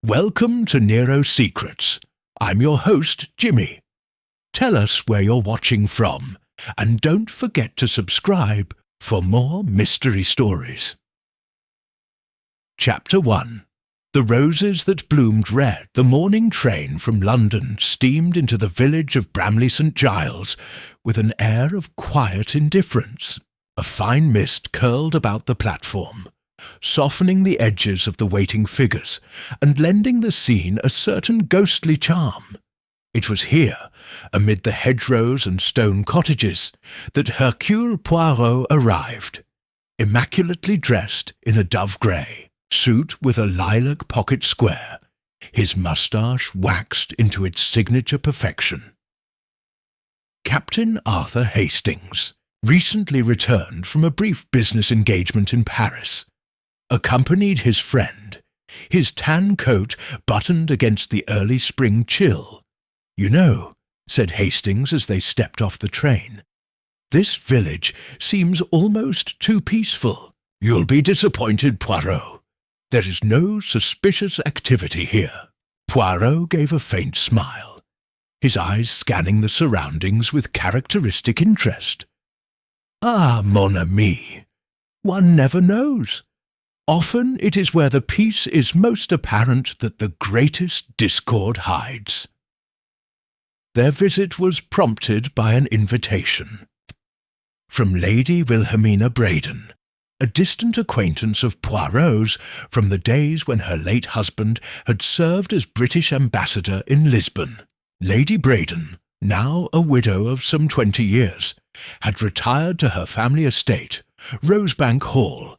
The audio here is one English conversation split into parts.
Welcome to Nero Secrets. I'm your host, Jimmy. Tell us where you're watching from, and don't forget to subscribe for more mystery stories. Chapter 1. The roses that bloomed red. The morning train from London steamed into the village of Bramley St. Giles with an air of quiet indifference. A fine mist curled about the platform, softening the edges of the waiting figures and lending the scene a certain ghostly charm. It was here, amid the hedgerows and stone cottages, that Hercule Poirot arrived, immaculately dressed in a dove-grey suit with a lilac pocket square, his moustache waxed into its signature perfection. Captain Arthur Hastings, recently returned from a brief business engagement in Paris, accompanied his friend, his tan coat buttoned against the early spring chill. "You know," said Hastings as they stepped off the train, "this village seems almost too peaceful. You'll be disappointed, Poirot. There is no suspicious activity here." Poirot gave a faint smile, his eyes scanning the surroundings with characteristic interest. "Ah, mon ami, one never knows. Often it is where the peace is most apparent that the greatest discord hides." Their visit was prompted by an invitation from Lady Wilhelmina Braden, a distant acquaintance of Poirot's from the days when her late husband had served as British ambassador in Lisbon. Lady Braden, now a widow of some 20 years, had retired to her family estate, Rosebank Hall,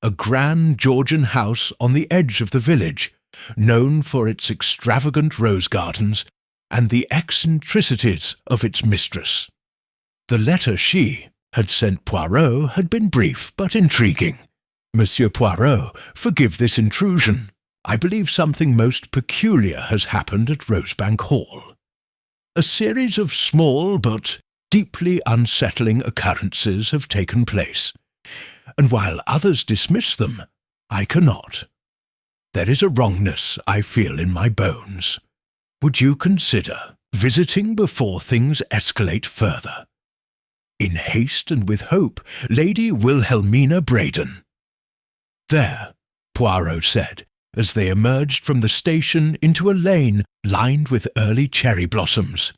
a grand Georgian house on the edge of the village, known for its extravagant rose gardens and the eccentricities of its mistress. The letter she had sent Poirot had been brief but intriguing. "Monsieur Poirot, forgive this intrusion. I believe something most peculiar has happened at Rosebank Hall. A series of small but deeply unsettling occurrences have taken place, and while others dismiss them, I cannot. There is a wrongness I feel in my bones. Would you consider visiting before things escalate further? In haste and with hope, Lady Wilhelmina Braden." "There," Poirot said, as they emerged from the station into a lane lined with early cherry blossoms.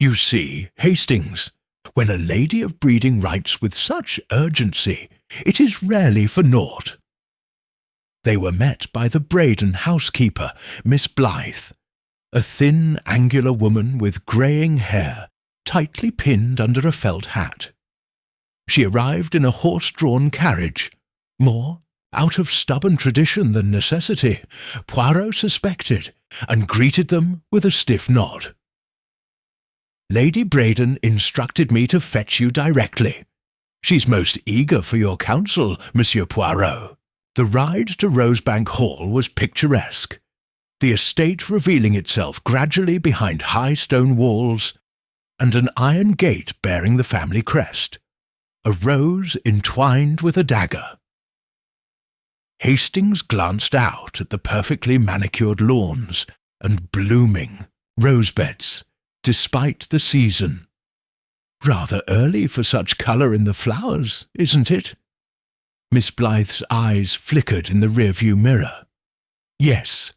"You see, Hastings, when a lady of breeding writes with such urgency, it is rarely for naught." They were met by the Braden housekeeper, Miss Blythe, a thin, angular woman with greying hair, tightly pinned under a felt hat. She arrived in a horse-drawn carriage, more out of stubborn tradition than necessity, Poirot suspected, and greeted them with a stiff nod. "Lady Braden instructed me to fetch you directly. She's most eager for your counsel, Monsieur Poirot." The ride to Rosebank Hall was picturesque, the estate revealing itself gradually behind high stone walls and an iron gate bearing the family crest, a rose entwined with a dagger. Hastings glanced out at the perfectly manicured lawns and blooming rosebeds, despite the season. "Rather early for such colour in the flowers, isn't it?" Miss Blythe's eyes flickered in the rearview mirror. "Yes,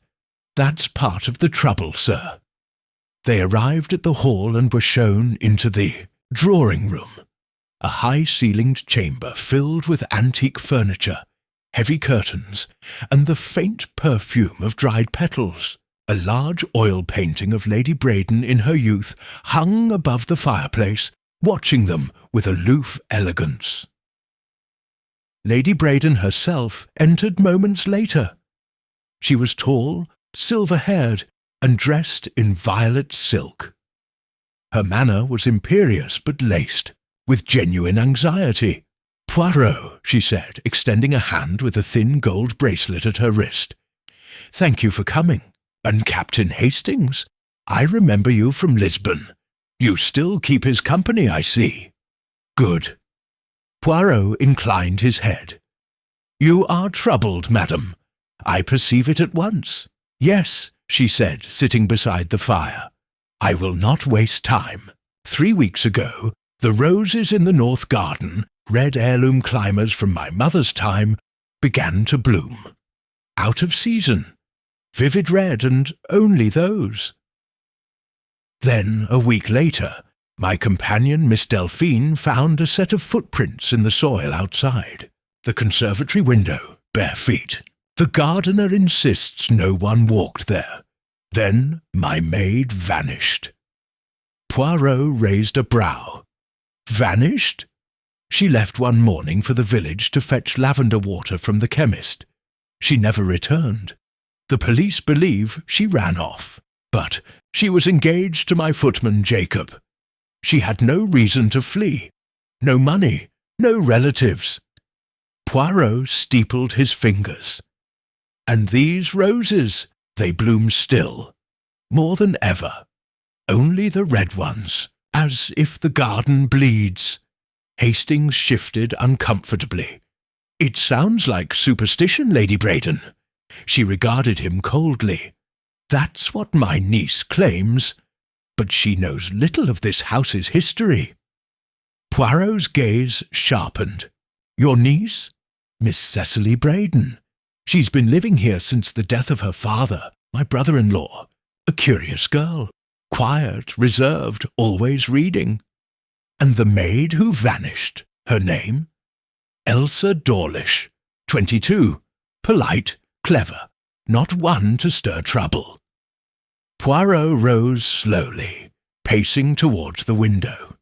that's part of the trouble, sir." They arrived at the hall and were shown into the drawing-room, a high-ceilinged chamber filled with antique furniture, heavy curtains, and the faint perfume of dried petals. A large oil painting of Lady Braden in her youth hung above the fireplace, watching them with aloof elegance. Lady Braden herself entered moments later. She was tall, silver-haired, and dressed in violet silk. Her manner was imperious but laced, with genuine anxiety. "Poirot," she said, extending a hand with a thin gold bracelet at her wrist. "Thank you for coming. And Captain Hastings, I remember you from Lisbon. You still keep his company, I see." "Good." Poirot inclined his head. "You are troubled, madam. I perceive it at once. "Yes," she said, sitting beside the fire. "I will not waste time. 3 weeks ago, the roses in the north garden, red heirloom climbers from my mother's time, began to bloom. Out of season. Vivid red, and only those. Then, a week later, my companion Miss Delphine found a set of footprints in the soil outside. The conservatory window, bare feet. The gardener insists no one walked there. Then my maid vanished." Poirot raised a brow. "Vanished?" "She left one morning for the village to fetch lavender water from the chemist. She never returned. The police believe she ran off. But she was engaged to my footman Jacob. She had no reason to flee. No money, no relatives." Poirot steepled his fingers. "And these roses, they bloom still, more than ever. Only the red ones, as if the garden bleeds." Hastings shifted uncomfortably. "It sounds like superstition, Lady Braden." She regarded him coldly. "That's what my niece claims, but she knows little of this house's history." Poirot's gaze sharpened. "Your niece? Miss Cecily Braden. She's been living here since the death of her father, my brother-in-law. A curious girl, quiet, reserved, always reading. And the maid who vanished, her name? Elsa Dawlish, 22, polite, clever, not one to stir trouble." Poirot rose slowly, pacing towards the window.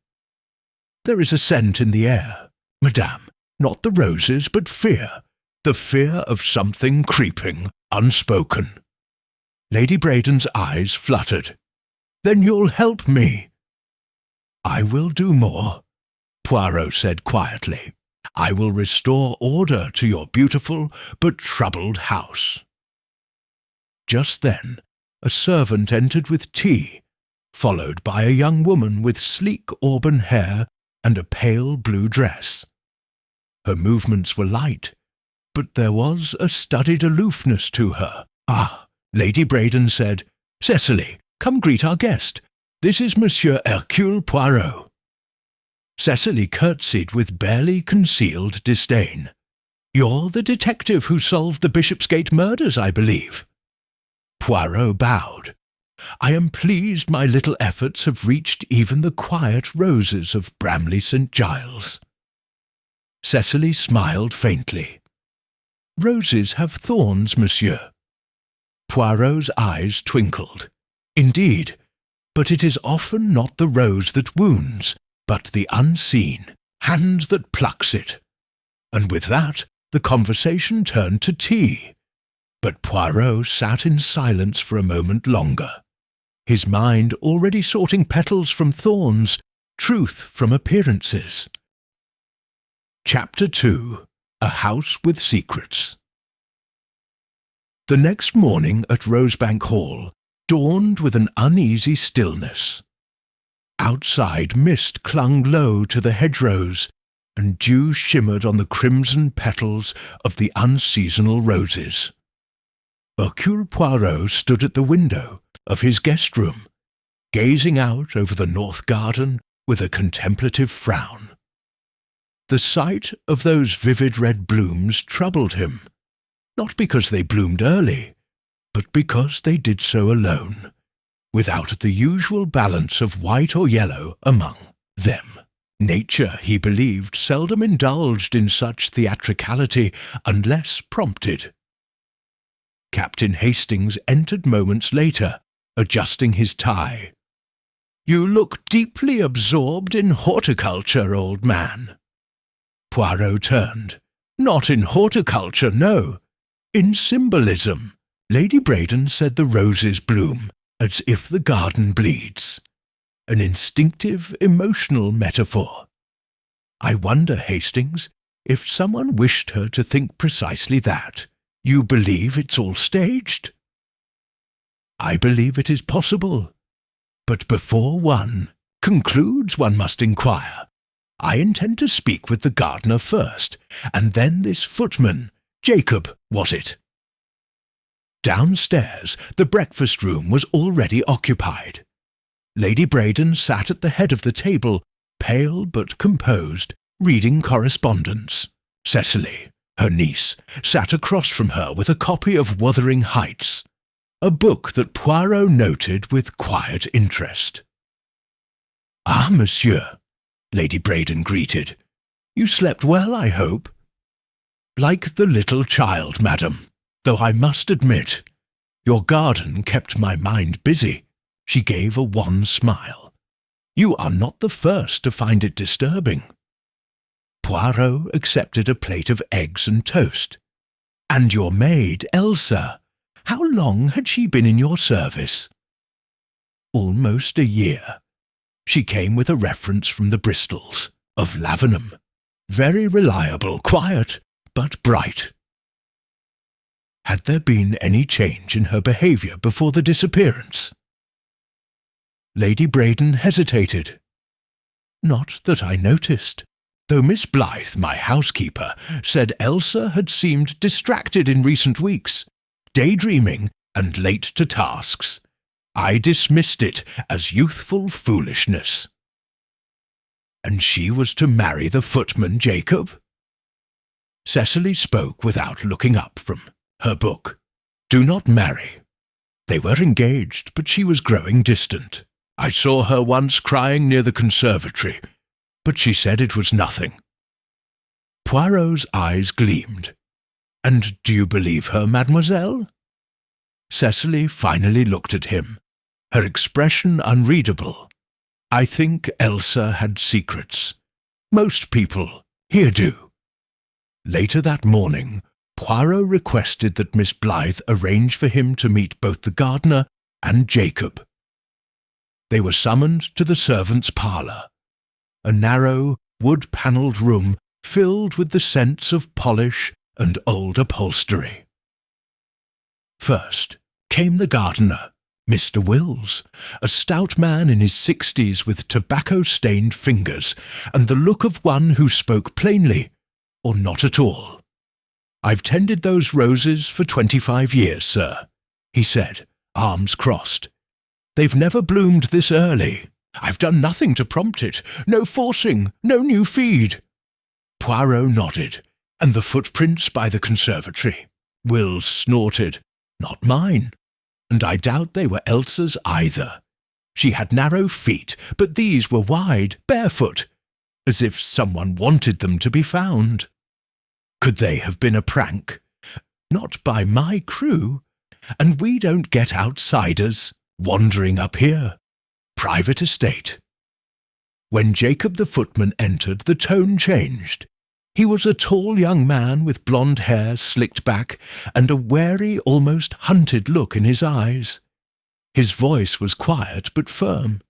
"There is a scent in the air, madame, not the roses, but fear, the fear of something creeping, unspoken." Lady Braden's eyes fluttered. "Then you'll help me." "I will do more," Poirot said quietly. "I will restore order to your beautiful but troubled house." Just then, a servant entered with tea, followed by a young woman with sleek auburn hair and a pale blue dress. Her movements were light, but there was a studied aloofness to her. "Ah," Lady Braden said, "Cecily, come greet our guest. This is Monsieur Hercule Poirot." Cecily curtsied with barely concealed disdain. "You're the detective who solved the Bishopsgate murders, I believe." Poirot bowed. "I am pleased my little efforts have reached even the quiet roses of Bramley St. Giles." Cecily smiled faintly. "Roses have thorns, monsieur." Poirot's eyes twinkled. "Indeed, but it is often not the rose that wounds, but the unseen hand that plucks it." And with that, the conversation turned to tea. But Poirot sat in silence for a moment longer, his mind already sorting petals from thorns, truth from appearances. Chapter 2. A House with Secrets. The next morning at Rosebank Hall dawned with an uneasy stillness. Outside mist clung low to the hedgerows, and dew shimmered on the crimson petals of the unseasonal roses. Hercule Poirot stood at the window of his guest-room, gazing out over the north garden with a contemplative frown. The sight of those vivid red blooms troubled him, not because they bloomed early, but because they did so alone, without the usual balance of white or yellow among them. Nature, he believed, seldom indulged in such theatricality unless prompted. Captain Hastings entered moments later, adjusting his tie. "You look deeply absorbed in horticulture, old man." Poirot turned. "Not in horticulture, no. In symbolism. Lady Braden said the roses bloom as if the garden bleeds. An instinctive, emotional metaphor. I wonder, Hastings, if someone wished her to think precisely that. You believe it's all staged?" "I believe it is possible. But before one concludes, one must inquire. I intend to speak with the gardener first, and then this footman, Jacob, was it?" Downstairs, the breakfast room was already occupied. Lady Braden sat at the head of the table, pale but composed, reading correspondence. Cecily, her niece, sat across from her with a copy of Wuthering Heights, a book that Poirot noted with quiet interest. "Ah, monsieur," Lady Braden greeted. "You slept well, I hope?" "Like the little child, madam, though I must admit, your garden kept my mind busy." She gave a wan smile. "You are not the first to find it disturbing." Poirot accepted a plate of eggs and toast. "And your maid, Elsa, how long had she been in your service?" "Almost a year. She came with a reference from the Bristols, of Lavenham. Very reliable, quiet, but bright." "Had there been any change in her behaviour before the disappearance?" Lady Braden hesitated. "Not that I noticed, though Miss Blythe, my housekeeper, said Elsa had seemed distracted in recent weeks, daydreaming and late to tasks. I dismissed it as youthful foolishness." "And she was to marry the footman Jacob?" Cecily spoke without looking up from her book. "Do not marry. They were engaged, but she was growing distant. I saw her once crying near the conservatory, but she said it was nothing." Poirot's eyes gleamed. "And do you believe her, mademoiselle?" Cecily finally looked at him, her expression unreadable. "I think Elsa had secrets. Most people here do." Later that morning, Poirot requested that Miss Blythe arrange for him to meet both the gardener and Jacob. They were summoned to the servants' parlour, a narrow, wood-panelled room filled with the scents of polish and old upholstery. First came the gardener, Mr. Wills, a stout man in his 60s with tobacco-stained fingers and the look of one who spoke plainly, or not at all. "I've tended those roses for 25 years, sir," he said, arms crossed. "They've never bloomed this early. I've done nothing to prompt it. No forcing, no new feed." Poirot nodded, "And the footprints by the conservatory?" Wills snorted. "Not mine. And I doubt they were Elsa's either. She had narrow feet, but these were wide, barefoot, as if someone wanted them to be found. Could they have been a prank? Not by my crew. And we don't get outsiders wandering up here. Private estate." When Jacob the footman entered, the tone changed. He was a tall young man with blonde hair slicked back and a wary, almost hunted look in his eyes. His voice was quiet but firm.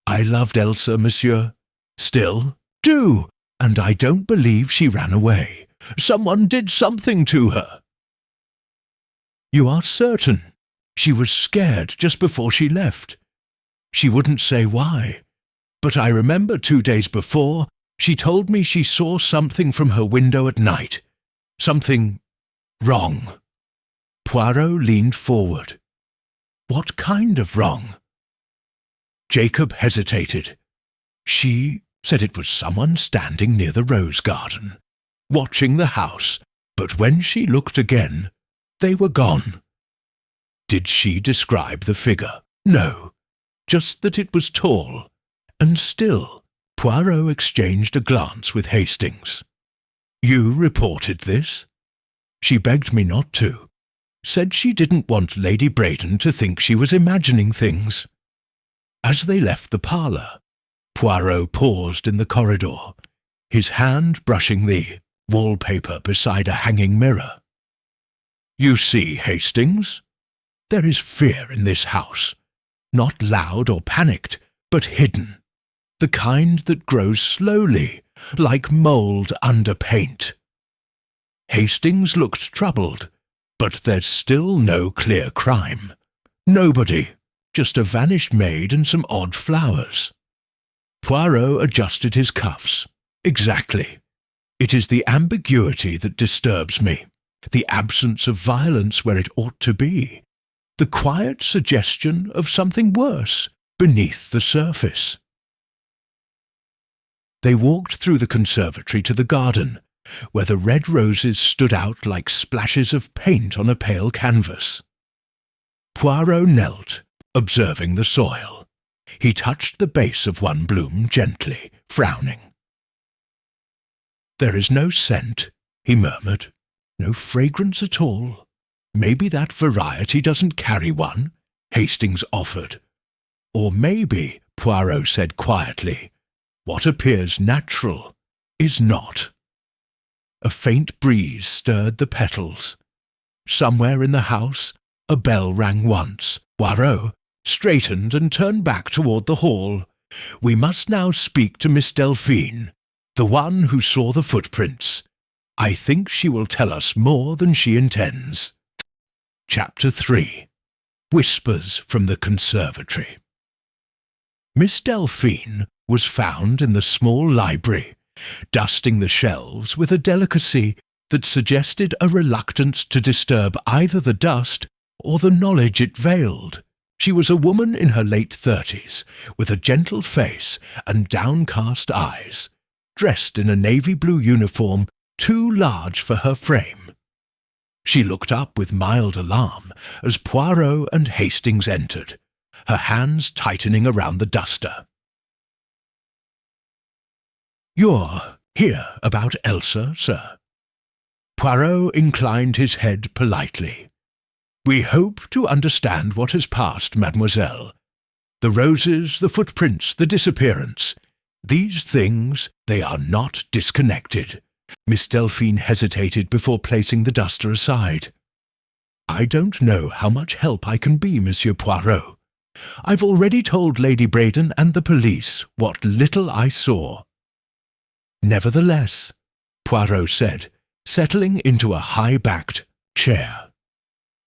"I loved Elsa, monsieur. Still do, and I don't believe she ran away. Someone did something to her." "You are certain? She was scared just before she left. She wouldn't say why, but I remember 2 days before she told me she saw something from her window at night. Something wrong." Poirot leaned forward. "What kind of wrong?" Jacob hesitated. "She said it was someone standing near the rose garden, watching the house, but when she looked again, they were gone." "Did she describe the figure?" "No, just that it was tall, and still." Poirot exchanged a glance with Hastings. "You reported this?" "She begged me not to. Said she didn't want Lady Braden to think she was imagining things." As they left the parlour, Poirot paused in the corridor, his hand brushing the wallpaper beside a hanging mirror. "You see, Hastings, there is fear in this house, not loud or panicked, but hidden, the kind that grows slowly, like mould under paint." Hastings looked troubled, but there's still no clear crime. Nobody, just a vanished maid and some odd flowers. Poirot adjusted his cuffs. "Exactly. It is the ambiguity that disturbs me. the absence of violence where it ought to be, the quiet suggestion of something worse beneath the surface. They walked through the conservatory to the garden, where the red roses stood out like splashes of paint on a pale canvas. Poirot knelt, observing the soil. He touched the base of one bloom gently, frowning. "There is no scent," he murmured. "No fragrance at all. Maybe that variety doesn't carry one," Hastings offered. "Or maybe," Poirot said quietly, "what appears natural is not." A faint breeze stirred the petals. Somewhere in the house a bell rang once. Poirot straightened and turned back toward the hall. "We must now speak to Miss Delphine, the one who saw the footprints. I think she will tell us more than she intends." Chapter 3. Whispers from the Conservatory. Miss Delphine was found in the small library, dusting the shelves with a delicacy that suggested a reluctance to disturb either the dust or the knowledge it veiled. She was a woman in her late 30s, with a gentle face and downcast eyes, dressed in a navy blue uniform too large for her frame. She looked up with mild alarm as Poirot and Hastings entered, her hands tightening around the duster. "You're here about Elsa, sir?" Poirot inclined his head politely. "We hope to understand what has passed, mademoiselle. The roses, the footprints, the disappearance. These things, they are not disconnected." Miss Delphine hesitated before placing the duster aside. "I don't know how much help I can be, Monsieur Poirot. I've already told Lady Braden and the police what little I saw." "Nevertheless," Poirot said, settling into a high-backed chair,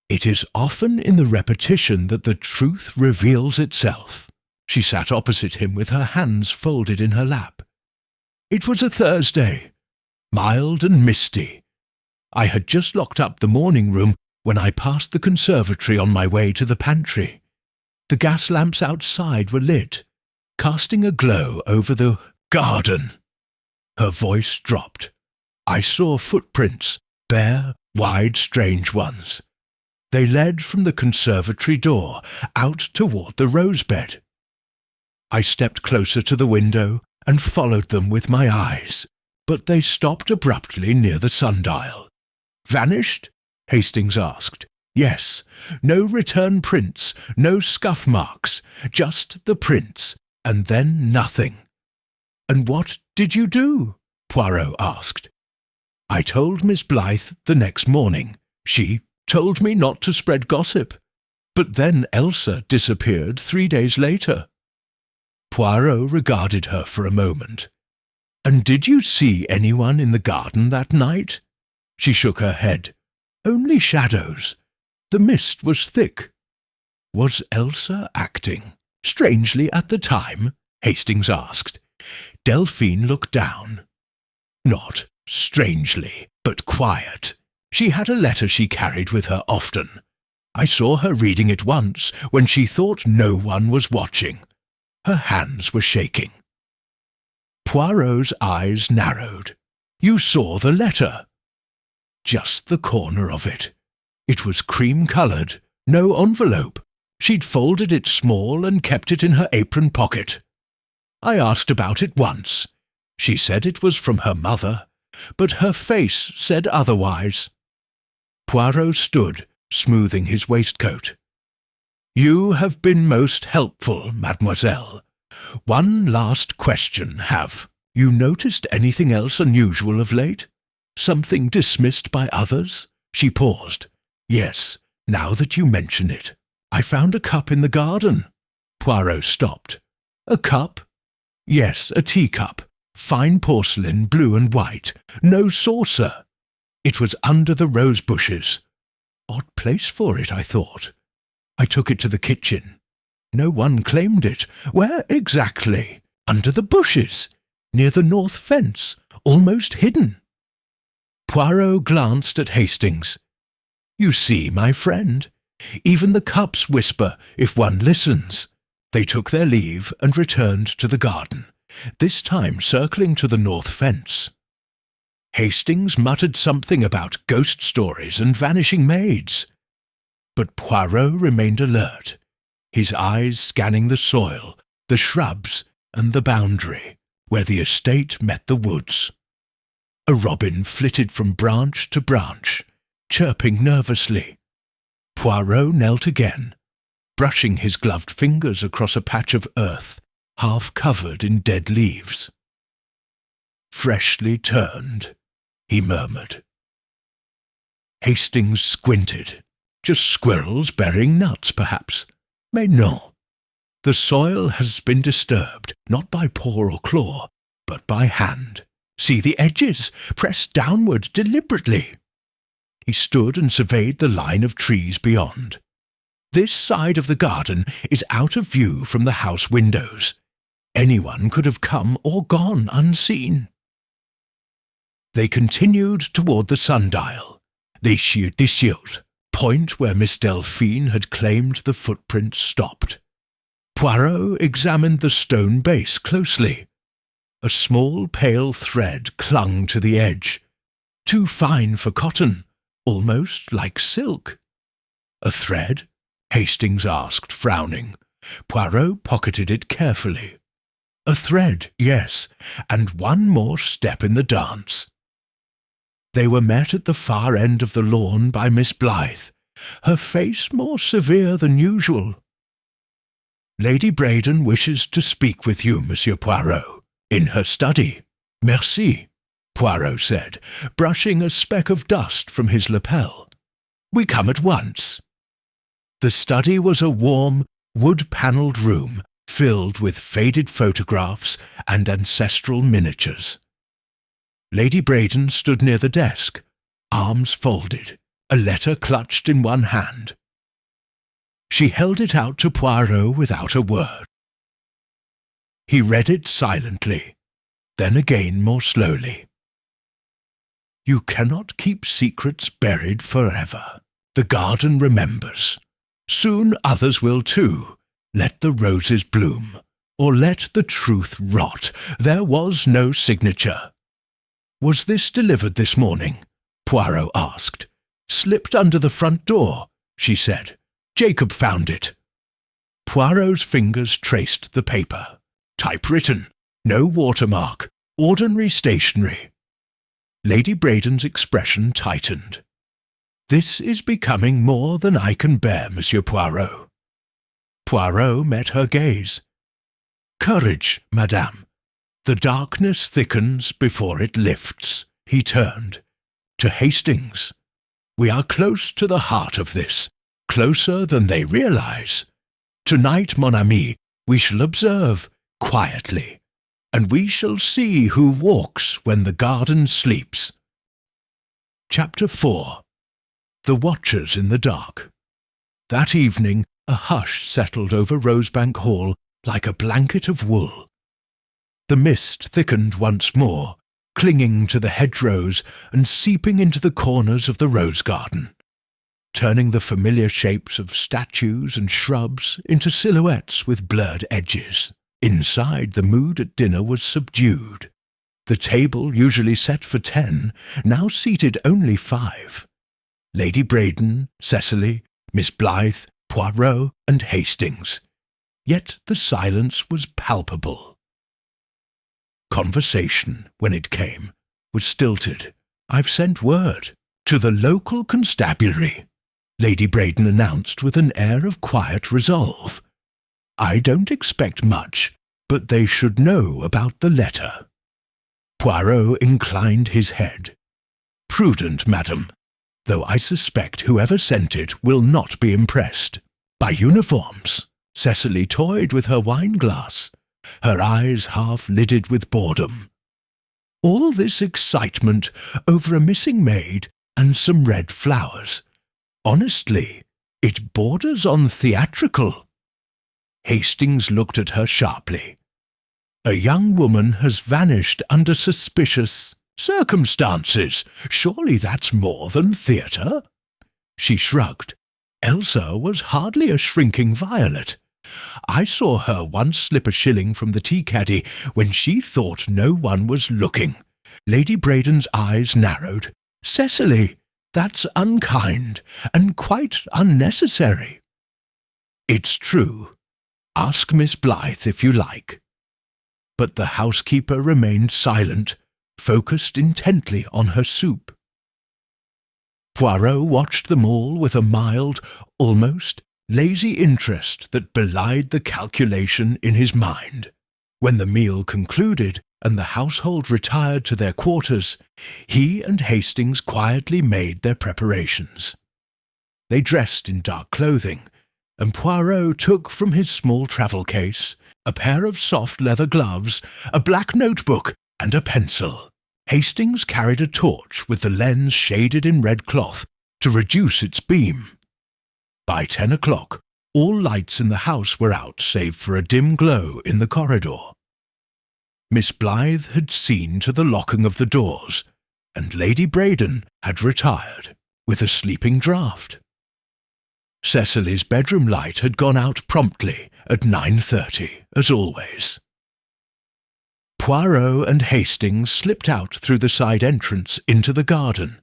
"it is often in the repetition that the truth reveals itself." She sat opposite him with her hands folded in her lap. "It was a Thursday, mild and misty. I had just locked up the morning room when I passed the conservatory on my way to the pantry. The gas lamps outside were lit, casting a glow over the garden." Her voice dropped. "I saw footprints, bare, wide, strange ones. They led from the conservatory door out toward the rosebed. I stepped closer to the window and followed them with my eyes, but they stopped abruptly near the sundial." "Vanished?" Hastings asked. "Yes. No return prints, no scuff marks, just the prints, and then nothing." "And what did you do?" Poirot asked. "I told Miss Blythe the next morning. She told me not to spread gossip. But then Elsa disappeared 3 days later." Poirot regarded her for a moment. "And did you see anyone in the garden that night?" She shook her head. "Only shadows. The mist was thick." "Was Elsa acting strangely at the time?" Hastings asked. Delphine looked down. "Not strangely, but quiet. She had a letter she carried with her often. I saw her reading it once when she thought no one was watching. Her hands were shaking." Poirot's eyes narrowed. "You saw the letter?" "Just the corner of it. It was cream-coloured, no envelope. She'd folded it small and kept it in her apron pocket. I asked about it once. She said it was from her mother, but her face said otherwise." Poirot stood, smoothing his waistcoat. "You have been most helpful, mademoiselle. One last question, have you noticed anything else unusual of late? Something dismissed by others?" She paused. "Yes, now that you mention it. I found a cup in the garden." Poirot stopped. "A cup?" "Yes, a teacup. Fine porcelain, blue and white. No saucer. It was under the rose bushes. Odd place for it, I thought. I took it to the kitchen. No one claimed it. Where exactly? Under the bushes, near the north fence, almost hidden." Poirot glanced at Hastings. "You see, my friend, even the cups whisper if one listens." They took their leave and returned to the garden, this time circling to the north fence. Hastings muttered something about ghost stories and vanishing maids. But Poirot remained alert, his eyes scanning the soil, the shrubs, and the boundary, where the estate met the woods. A robin flitted from branch to branch, chirping nervously. Poirot knelt again, brushing his gloved fingers across a patch of earth half covered in dead leaves. "Freshly turned," he murmured. Hastings squinted. "Just squirrels burying nuts, perhaps. Mais non. The soil has been disturbed, not by paw or claw, but by hand. See the edges, pressed downward deliberately." He stood and surveyed the line of trees beyond. "This side of the garden is out of view from the house windows. Anyone could have come or gone unseen." They continued toward the sundial, the Chir-Disiot, point where Miss Delphine had claimed the footprints stopped. Poirot examined the stone base closely. A small pale thread clung to the edge, too fine for cotton, almost like silk. "A thread?" Hastings asked, frowning. Poirot pocketed it carefully. "A thread, yes, and one more step in the dance." They were met at the far end of the lawn by Miss Blythe, her face more severe than usual. "Lady Braden wishes to speak with you, Monsieur Poirot, in her study." "Merci," Poirot said, brushing a speck of dust from his lapel. "We come at once." The study was a warm, wood-panelled room filled with faded photographs and ancestral miniatures. Lady Braden stood near the desk, arms folded, a letter clutched in one hand. She held it out to Poirot without a word. He read it silently, then again more slowly. "You cannot keep secrets buried forever. The garden remembers. Soon others will too. Let the roses bloom, or let the truth rot. There was no signature." "Was this delivered this morning?" Poirot asked. "Slipped under the front door," she said. "Jacob found it." Poirot's fingers traced the paper. Typewritten, no watermark, ordinary stationery. Lady Braden's expression tightened. "This is becoming more than I can bear, Monsieur Poirot." Poirot met her gaze. "Courage, madame. The darkness thickens before it lifts." He turned. "To Hastings. We are close to the heart of this, closer than they realize. Tonight, mon ami, we shall observe, quietly, and we shall see who walks when the garden sleeps." Chapter 4. The Watchers in the Dark. That evening a hush settled over Rosebank Hall like a blanket of wool. The mist thickened once more, clinging to the hedgerows and seeping into the corners of the rose garden, turning the familiar shapes of statues and shrubs into silhouettes with blurred edges. Inside, the mood at dinner was subdued. The table, usually set for 10, now seated only 5. Lady Braden, Cecily, Miss Blythe, Poirot, and Hastings. Yet the silence was palpable. Conversation, when it came, was stilted. "I've sent word to the local constabulary," Lady Braden announced with an air of quiet resolve. "I don't expect much, but they should know about the letter." Poirot inclined his head. "Prudent, madam, though I suspect whoever sent it will not be impressed. By uniforms." Cecily toyed with her wine-glass, her eyes half-lidded with boredom. "All this excitement over a missing maid and some red flowers. Honestly, it borders on theatrical." Hastings looked at her sharply. "A young woman has vanished under suspicious Circumstances. Surely that's more than theatre? She shrugged. Elsa was hardly a shrinking violet. I saw her once slip a shilling from the tea-caddy when she thought no one was looking. Lady Braden's eyes narrowed. Cecily, that's unkind and quite unnecessary. It's true. Ask Miss Blythe if you like. But the housekeeper remained silent, focused intently on her soup. Poirot watched them all with a mild, almost lazy interest that belied the calculation in his mind. When the meal concluded and the household retired to their quarters, he and Hastings quietly made their preparations. They dressed in dark clothing, and Poirot took from his small travel case a pair of soft leather gloves, a black notebook, and a pencil. Hastings carried a torch with the lens shaded in red cloth to reduce its beam. By 10 o'clock, all lights in the house were out save for a dim glow in the corridor. Miss Blythe had seen to the locking of the doors, and Lady Braden had retired with a sleeping draught. Cecily's bedroom light had gone out promptly at 9:30, as always. Poirot and Hastings slipped out through the side entrance into the garden,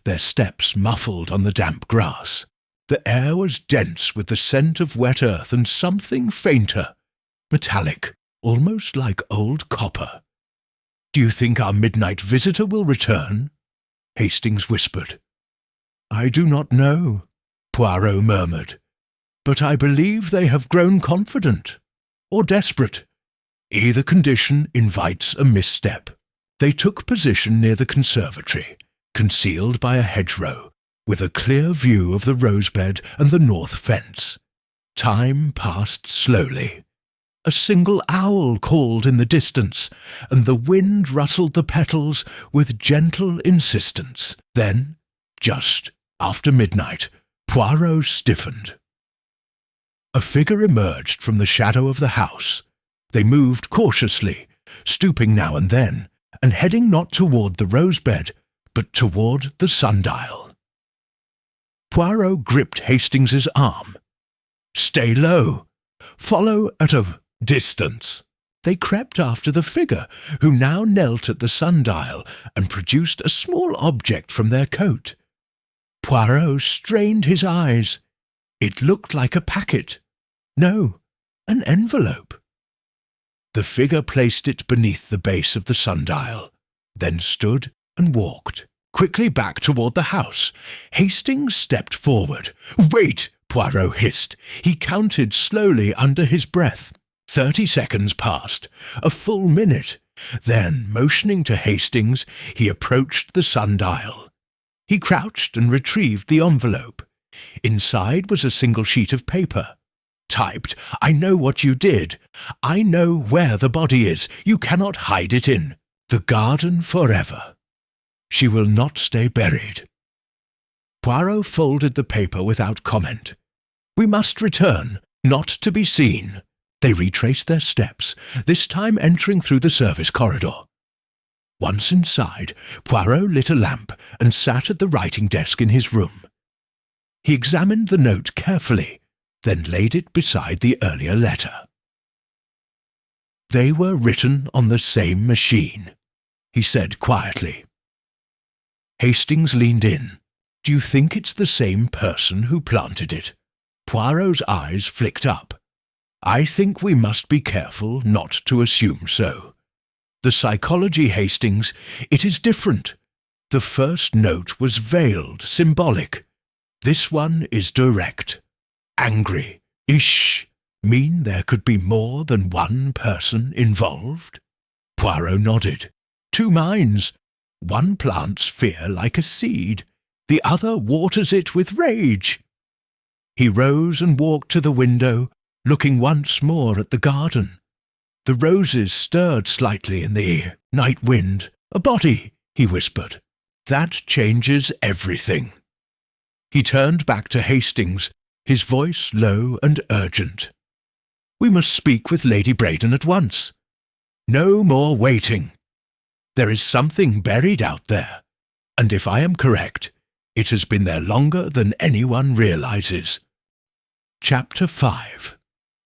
their steps muffled on the damp grass. The air was dense with the scent of wet earth and something fainter, metallic, almost like old copper. "Do you think our midnight visitor will return?" Hastings whispered. "I do not know," Poirot murmured, "but I believe they have grown confident, or desperate. Either condition invites a misstep." They took position near the conservatory, concealed by a hedgerow, with a clear view of the rosebed and the north fence. Time passed slowly. A single owl called in the distance, and the wind rustled the petals with gentle insistence. Then, just after midnight, Poirot stiffened. A figure emerged from the shadow of the house. They moved cautiously, stooping now and then, and heading not toward the rosebed, but toward the sundial. Poirot gripped Hastings's arm. "Stay low. Follow at a distance." They crept after the figure, who now knelt at the sundial and produced a small object from their coat. Poirot strained his eyes. It looked like a packet. No, an envelope. The figure placed it beneath the base of the sundial, then stood and walked quickly back toward the house. Hastings stepped forward. "Wait!" Poirot hissed. He counted slowly under his breath. 30 seconds passed, a full minute. Then, motioning to Hastings, he approached the sundial. He crouched and retrieved the envelope. Inside was a single sheet of paper. Typed, "I know what you did. I know where the body is. You cannot hide it in the garden forever. She will not stay buried." Poirot folded the paper without comment. "We must return, not to be seen." They retraced their steps, this time entering through the service corridor. Once inside, Poirot lit a lamp and sat at the writing desk in his room. He examined the note carefully, then laid it beside the earlier letter. "They were written on the same machine," he said quietly. Hastings leaned in. "Do you think it's the same person who planted it?" Poirot's eyes flicked up. "I think we must be careful not to assume so. The psychology, Hastings, it is different. The first note was veiled, symbolic. This one is direct. Angry, mean there could be more than one person involved?" Poirot nodded. "Two minds. One plants fear like a seed. The other waters it with rage." He rose and walked to the window, looking once more at the garden. The roses stirred slightly in the night wind. "A body," he whispered. "That changes everything." He turned back to Hastings, his voice low and urgent. "We must speak with Lady Braden at once. No more waiting." There is something buried out there, and if I am correct, it has been there longer than anyone realizes. Chapter 5.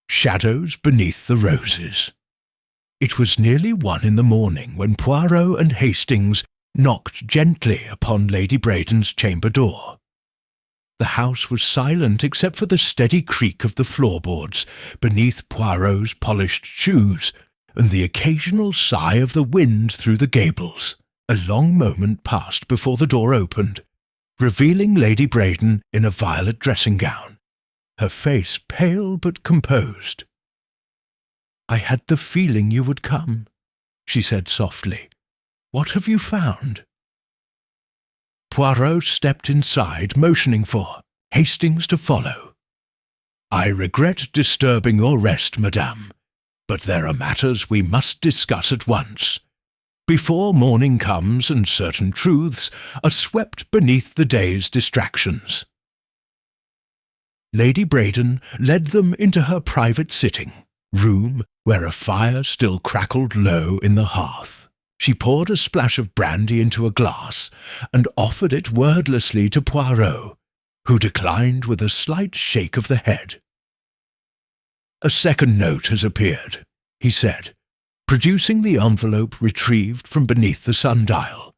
Shadows Beneath the Roses. It was nearly 1 in the morning when Poirot and Hastings knocked gently upon Lady Braden's chamber door. The house was silent except for the steady creak of the floorboards beneath Poirot's polished shoes and the occasional sigh of the wind through the gables. A long moment passed before the door opened, revealing Lady Braden in a violet dressing gown, her face pale but composed. "I had the feeling you would come," she said softly. "What have you found?" Poirot stepped inside, motioning for Hastings to follow. "I regret disturbing your rest, madame, but there are matters we must discuss at once, before morning comes and certain truths are swept beneath the day's distractions." Lady Braden led them into her private sitting room, where a fire still crackled low in the hearth. She poured a splash of brandy into a glass and offered it wordlessly to Poirot, who declined with a slight shake of the head. "A second note has appeared," he said, producing the envelope retrieved from beneath the sundial.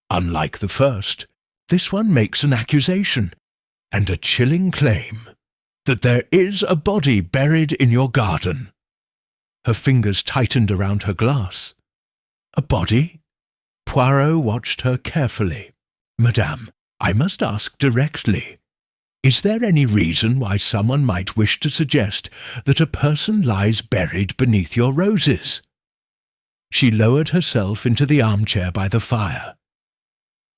"Unlike the first, this one makes an accusation, and a chilling claim, that there is a body buried in your garden." Her fingers tightened around her glass. "A body?" Poirot watched her carefully. "Madame, I must ask directly. Is there any reason why someone might wish to suggest that a person lies buried beneath your roses?" She lowered herself into the armchair by the fire.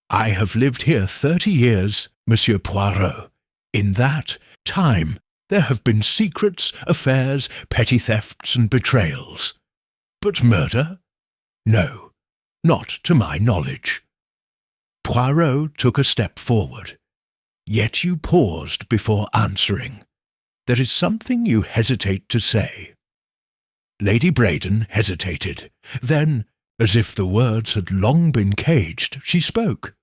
"I have lived here 30 years, Monsieur Poirot. In that time there have been secrets, affairs, petty thefts and betrayals. But murder? No, not to my knowledge." Poirot took a step forward. "Yet you paused before answering. There is something you hesitate to say." Lady Braden hesitated. Then, as if the words had long been caged, she spoke.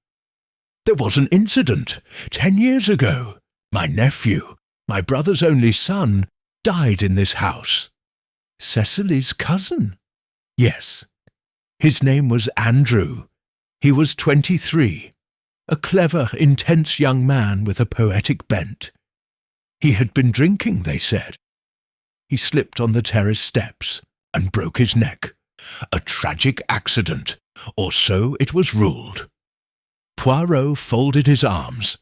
"There was an incident 10 years ago. My nephew, my brother's only son, died in this house." "Cecily's cousin?" "Yes. His name was Andrew. He was 23, a clever, intense young man with a poetic bent. He had been drinking, they said. He slipped on the terrace steps and broke his neck. A tragic accident, or so it was ruled." Poirot folded his arms.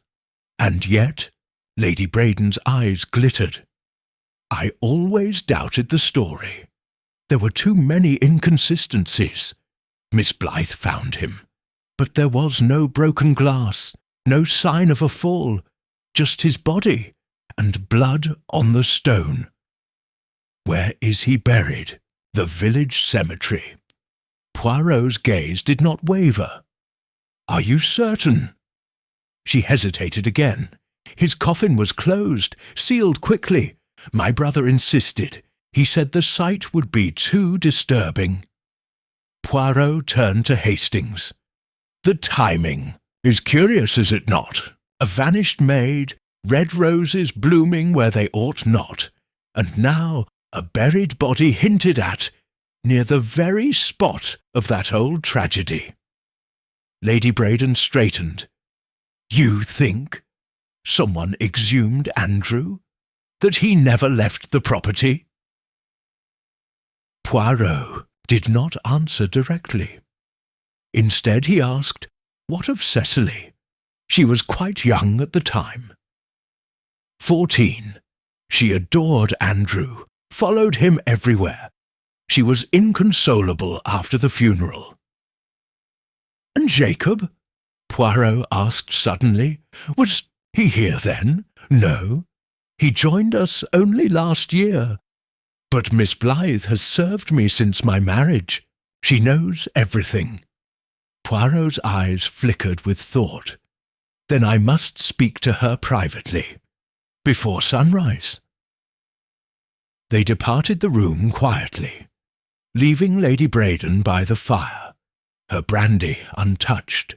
"And yet," Lady Braden's eyes glittered, "I always doubted the story. There were too many inconsistencies. Miss Blythe found him, but there was no broken glass, no sign of a fall, just his body and blood on the stone. Where is he buried? The village cemetery." Poirot's gaze did not waver. "Are you certain?" She hesitated again. "His coffin was closed, sealed quickly. My brother insisted. He said the sight would be too disturbing." Poirot turned to Hastings. "The timing is curious, is it not? A vanished maid, red roses blooming where they ought not, and now a buried body hinted at near the very spot of that old tragedy." Lady Braden straightened. "You think someone exhumed Andrew? That he never left the property?" Poirot did not answer directly. Instead he asked, "What of Cecily? She was quite young at the time." 14. She adored Andrew, followed him everywhere. She was inconsolable after the funeral. "And Jacob?" Poirot asked suddenly. "Was he here then?" "No. He joined us only last year. But Miss Blythe has served me since my marriage. She knows everything." Poirot's eyes flickered with thought. "Then I must speak to her privately. Before sunrise." They departed the room quietly, leaving Lady Braden by the fire, her brandy untouched.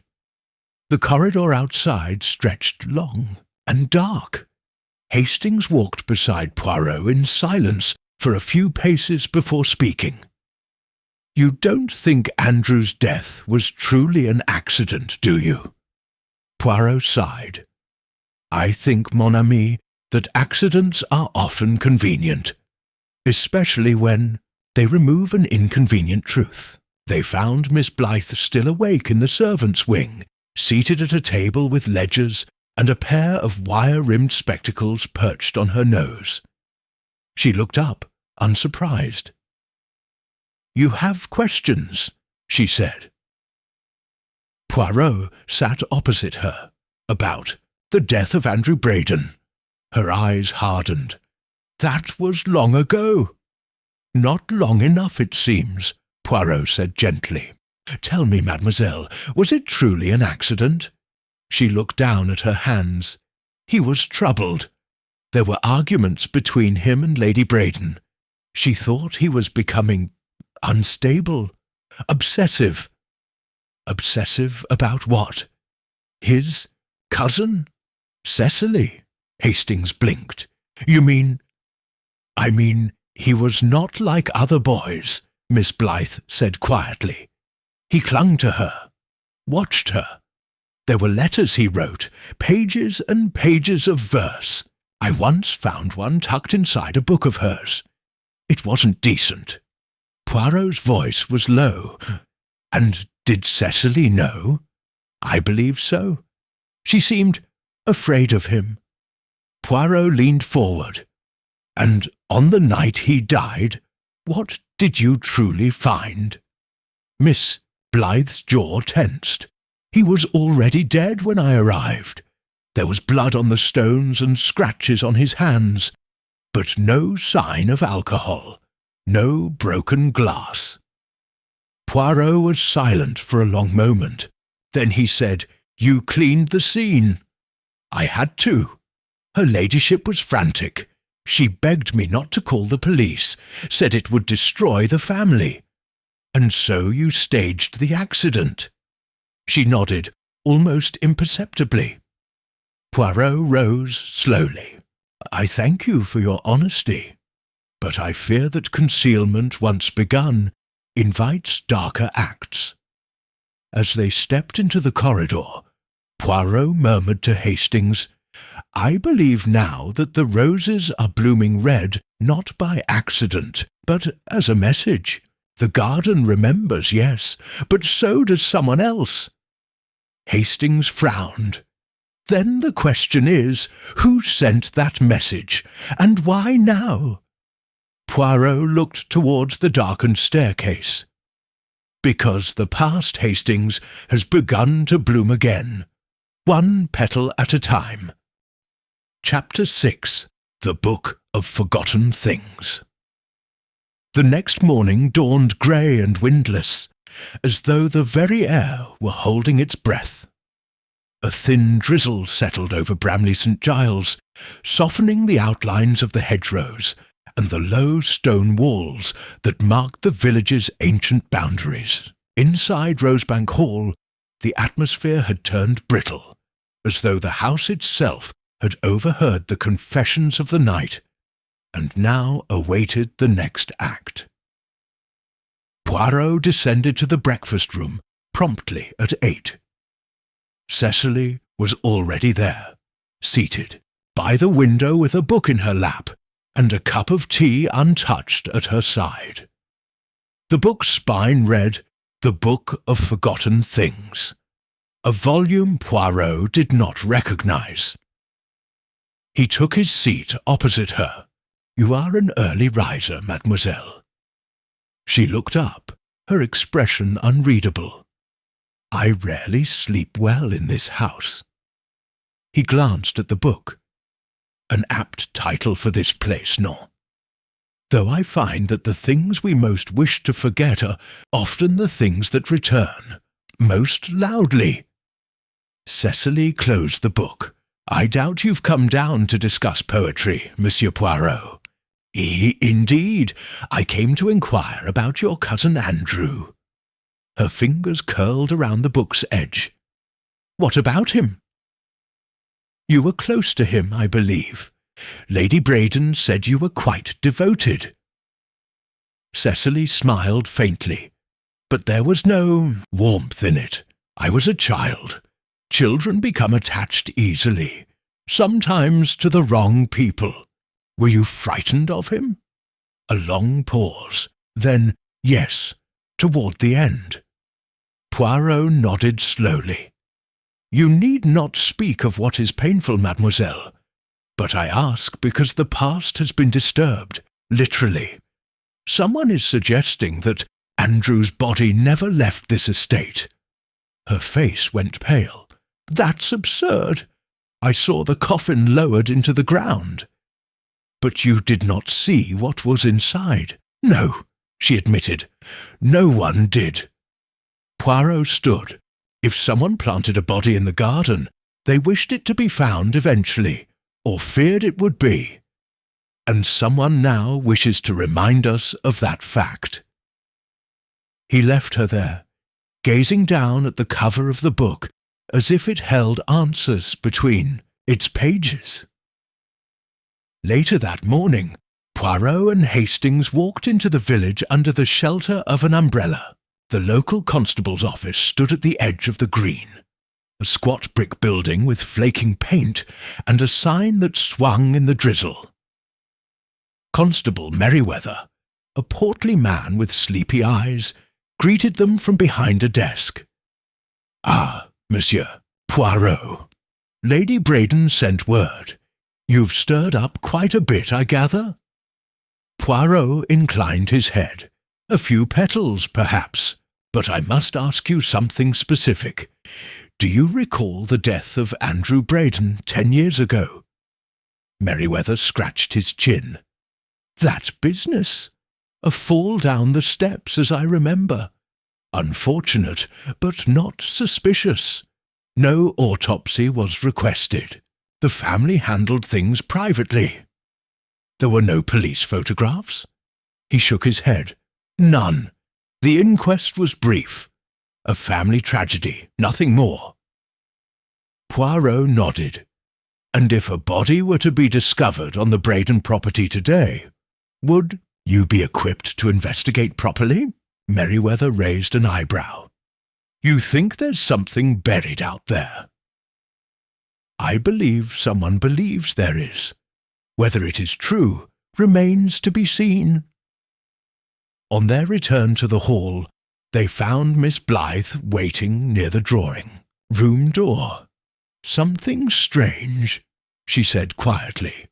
The corridor outside stretched long and dark. Hastings walked beside Poirot in silence for a few paces before speaking. "You don't think Andrew's death was truly an accident, do you?" Poirot sighed. "I think, mon ami, that accidents are often convenient, especially when they remove an inconvenient truth. They found Miss Blythe still awake in the servants' wing, seated at a table with ledgers and a pair of wire-rimmed spectacles perched on her nose. She looked up, unsurprised. "You have questions," she said. Poirot sat opposite her, about the death of Andrew Braden. Her eyes hardened. "That was long ago." "Not long enough, it seems," Poirot said gently. "Tell me, mademoiselle, was it truly an accident?" She looked down at her hands. He was troubled. There were arguments between him and Lady Braden. She thought he was becoming unstable, obsessive. Obsessive about what? His cousin? Cecily? Hastings blinked. "You mean—" "I mean, he was not like other boys," Miss Blythe said quietly. "He clung to her, watched her. There were letters he wrote, pages and pages of verse. I once found one tucked inside a book of hers. It wasn't decent." Poirot's voice was low. "And did Cecily know?" "I believe so. She seemed afraid of him." Poirot leaned forward. "And on the night he died, what did you truly find?" Miss Blythe's jaw tensed. "He was already dead when I arrived. There was blood on the stones and scratches on his hands, but no sign of alcohol, no broken glass." Poirot was silent for a long moment. Then he said, "You cleaned the scene." "I had to. Her ladyship was frantic. She begged me not to call the police, said it would destroy the family. And so you staged the accident." She nodded, almost imperceptibly. Poirot rose slowly. "I thank you for your honesty, but I fear that concealment once begun invites darker acts." As they stepped into the corridor, Poirot murmured to Hastings, "I believe now that the roses are blooming red not by accident, but as a message. The garden remembers, yes, but so does someone else." Hastings frowned. "Then the question is, who sent that message, and why now?" Poirot looked towards the darkened staircase. "Because the past, Hastings, has begun to bloom again, one petal at a time." Chapter 6. The Book of Forgotten Things. The next morning dawned grey and windless, as though the very air were holding its breath. A thin drizzle settled over Bramley St. Giles, softening the outlines of the hedgerows and the low stone walls that marked the village's ancient boundaries. Inside Rosebank Hall, the atmosphere had turned brittle, as though the house itself had overheard the confessions of the night, and now awaited the next act. Poirot descended to the breakfast-room promptly at 8. Cecily was already there, seated, by the window with a book in her lap, and a cup of tea untouched at her side. The book's spine read, "The Book of Forgotten Things," a volume Poirot did not recognize. He took his seat opposite her. "You are an early riser, mademoiselle." She looked up, her expression unreadable. "I rarely sleep well in this house." He glanced at the book. An apt title for this place, no? Though I find that the things we most wish to forget are often the things that return, most loudly. Cecily closed the book. "I doubt you've come down to discuss poetry, Monsieur Poirot." "Indeed, I came to inquire about your cousin Andrew." Her fingers curled around the book's edge. "What about him?" "You were close to him, I believe. Lady Braden said you were quite devoted." Cecily smiled faintly, but there was no warmth in it. "I was a child. Children become attached easily, sometimes to the wrong people. Were you frightened of him?" A long pause. Then, "Yes, toward the end." Poirot nodded slowly. "You need not speak of what is painful, mademoiselle. But I ask because the past has been disturbed, literally. Someone is suggesting that Andrew's body never left this estate." Her face went pale. "That's absurd. I saw the coffin lowered into the ground." "But you did not see what was inside." "No," she admitted. "No one did." Poirot stood. If someone planted a body in the garden, they wished it to be found eventually, or feared it would be. And someone now wishes to remind us of that fact. He left her there, gazing down at the cover of the book as if it held answers between its pages. Later that morning, Poirot and Hastings walked into the village under the shelter of an umbrella. The local constable's office stood at the edge of the green, a squat brick building with flaking paint and a sign that swung in the drizzle. Constable Merriweather, a portly man with sleepy eyes, greeted them from behind a desk. "Ah, Monsieur Poirot. Lady Braden sent word. You've stirred up quite a bit, I gather?" Poirot inclined his head. "A few petals, perhaps, but I must ask you something specific. Do you recall the death of Andrew Braden 10 years ago?" Merriweather scratched his chin. "That business. A fall down the steps, as I remember. Unfortunate, but not suspicious. No autopsy was requested. The family handled things privately." "There were no police photographs?" He shook his head. "None. The inquest was brief. A family tragedy, nothing more." Poirot nodded. "And if a body were to be discovered on the Braden property today, would you be equipped to investigate properly?" Merriweather raised an eyebrow. "You think there's something buried out there?" "I believe someone believes there is. Whether it is true remains to be seen." On their return to the hall, they found Miss Blythe waiting near the drawing-room door. "Something strange," she said quietly.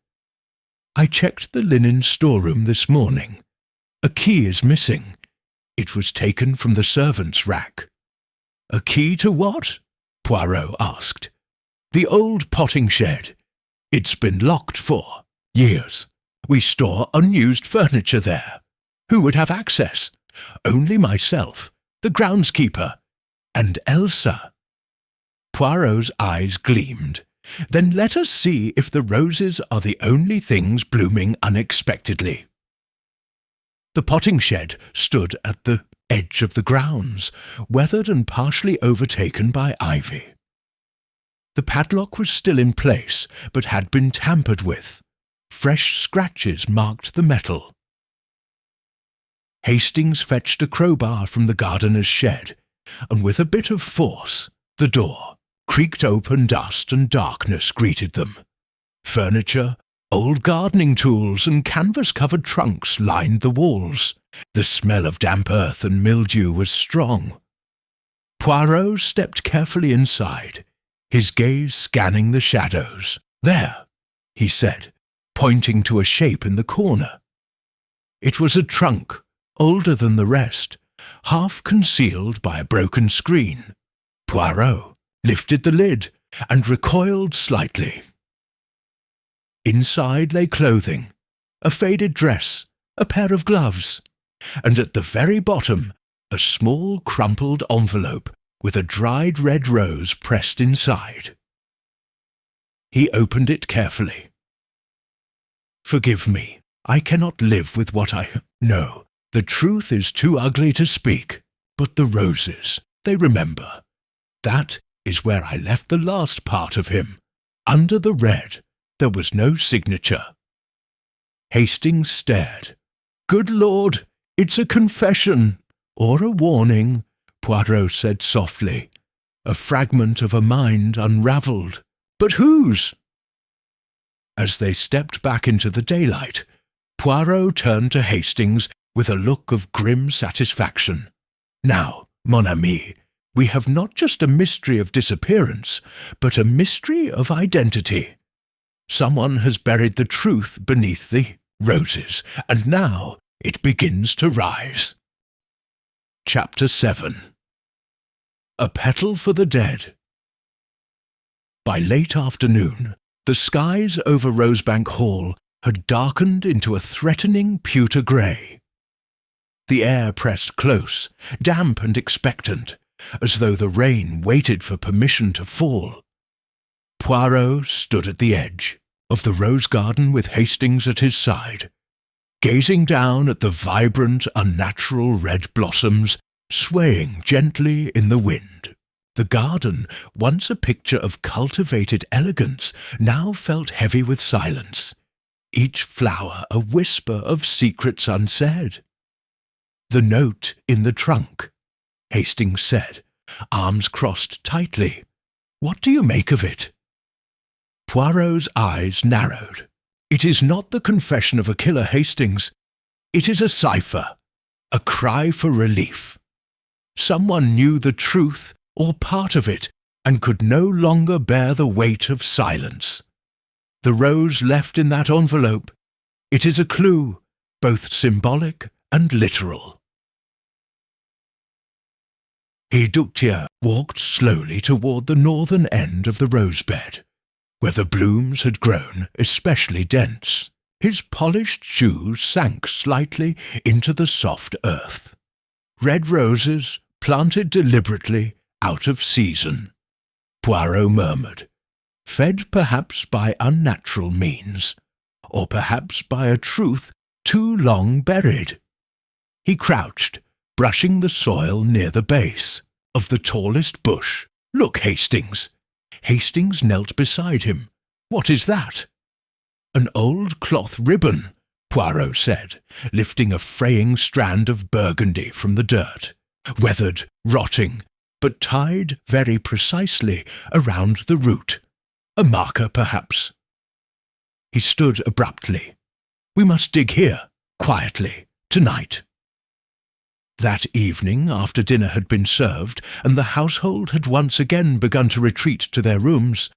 "I checked the linen storeroom this morning. A key is missing. It was taken from the servants' rack." "A key to what?" Poirot asked. "The old potting shed. It's been locked for years. We store unused furniture there. Who would have access? Only myself, the groundskeeper, and Elsa." Poirot's eyes gleamed. "Then let us see if the roses are the only things blooming unexpectedly." The potting shed stood at the edge of the grounds, weathered and partially overtaken by ivy. The padlock was still in place, but had been tampered with. Fresh scratches marked the metal. Hastings fetched a crowbar from the gardener's shed, and with a bit of force, the door creaked open. Dust and darkness greeted them. Furniture, old gardening tools, and canvas-covered trunks lined the walls. The smell of damp earth and mildew was strong. Poirot stepped carefully inside, his gaze scanning the shadows. "There," he said, pointing to a shape in the corner. It was a trunk, older than the rest, half concealed by a broken screen. Poirot lifted the lid and recoiled slightly. Inside lay clothing, a faded dress, a pair of gloves, and at the very bottom a small crumpled envelope with a dried red rose pressed inside. He opened it carefully. "Forgive me, I cannot live with what I know. The truth is too ugly to speak. But the roses, they remember. That is where I left the last part of him. Under the red, there was no signature. Hastings stared. "Good Lord, it's a confession, or a warning," Poirot said softly. "A fragment of a mind unravelled. But whose?" As they stepped back into the daylight, Poirot turned to Hastings with a look of grim satisfaction. "Now, mon ami, we have not just a mystery of disappearance, but a mystery of identity. Someone has buried the truth beneath the roses, and now it begins to rise." Chapter 7. A Petal for the Dead. By late afternoon, the skies over Rosebank Hall had darkened into a threatening pewter grey. The air pressed close, damp and expectant, as though the rain waited for permission to fall. Poirot stood at the edge of the rose garden with Hastings at his side, gazing down at the vibrant, unnatural red blossoms swaying gently in the wind. The garden, once a picture of cultivated elegance, now felt heavy with silence, each flower a whisper of secrets unsaid. "The note in the trunk," Hastings said, arms crossed tightly. "What do you make of it?" Poirot's eyes narrowed. "It is not the confession of a killer, Hastings. It is a cipher, a cry for relief. Someone knew the truth, or part of it, and could no longer bear the weight of silence. The rose left in that envelope, it is a clue, both symbolic and literal." Hédoutier walked slowly toward the northern end of the rose-bed, where the blooms had grown especially dense. His polished shoes sank slightly into the soft earth. Red roses, planted deliberately, out of season, Poirot murmured, fed perhaps by unnatural means, or perhaps by a truth too long buried. He crouched, brushing the soil near the base of the tallest bush. "Look, Hastings." Hastings knelt beside him. "What is that?" "An old cloth ribbon," Poirot said, lifting a fraying strand of burgundy from the dirt, weathered, rotting, but tied very precisely around the root. "A marker, perhaps." He stood abruptly. "We must dig here, quietly, tonight." That evening, after dinner had been served, and the household had once again begun to retreat to their rooms,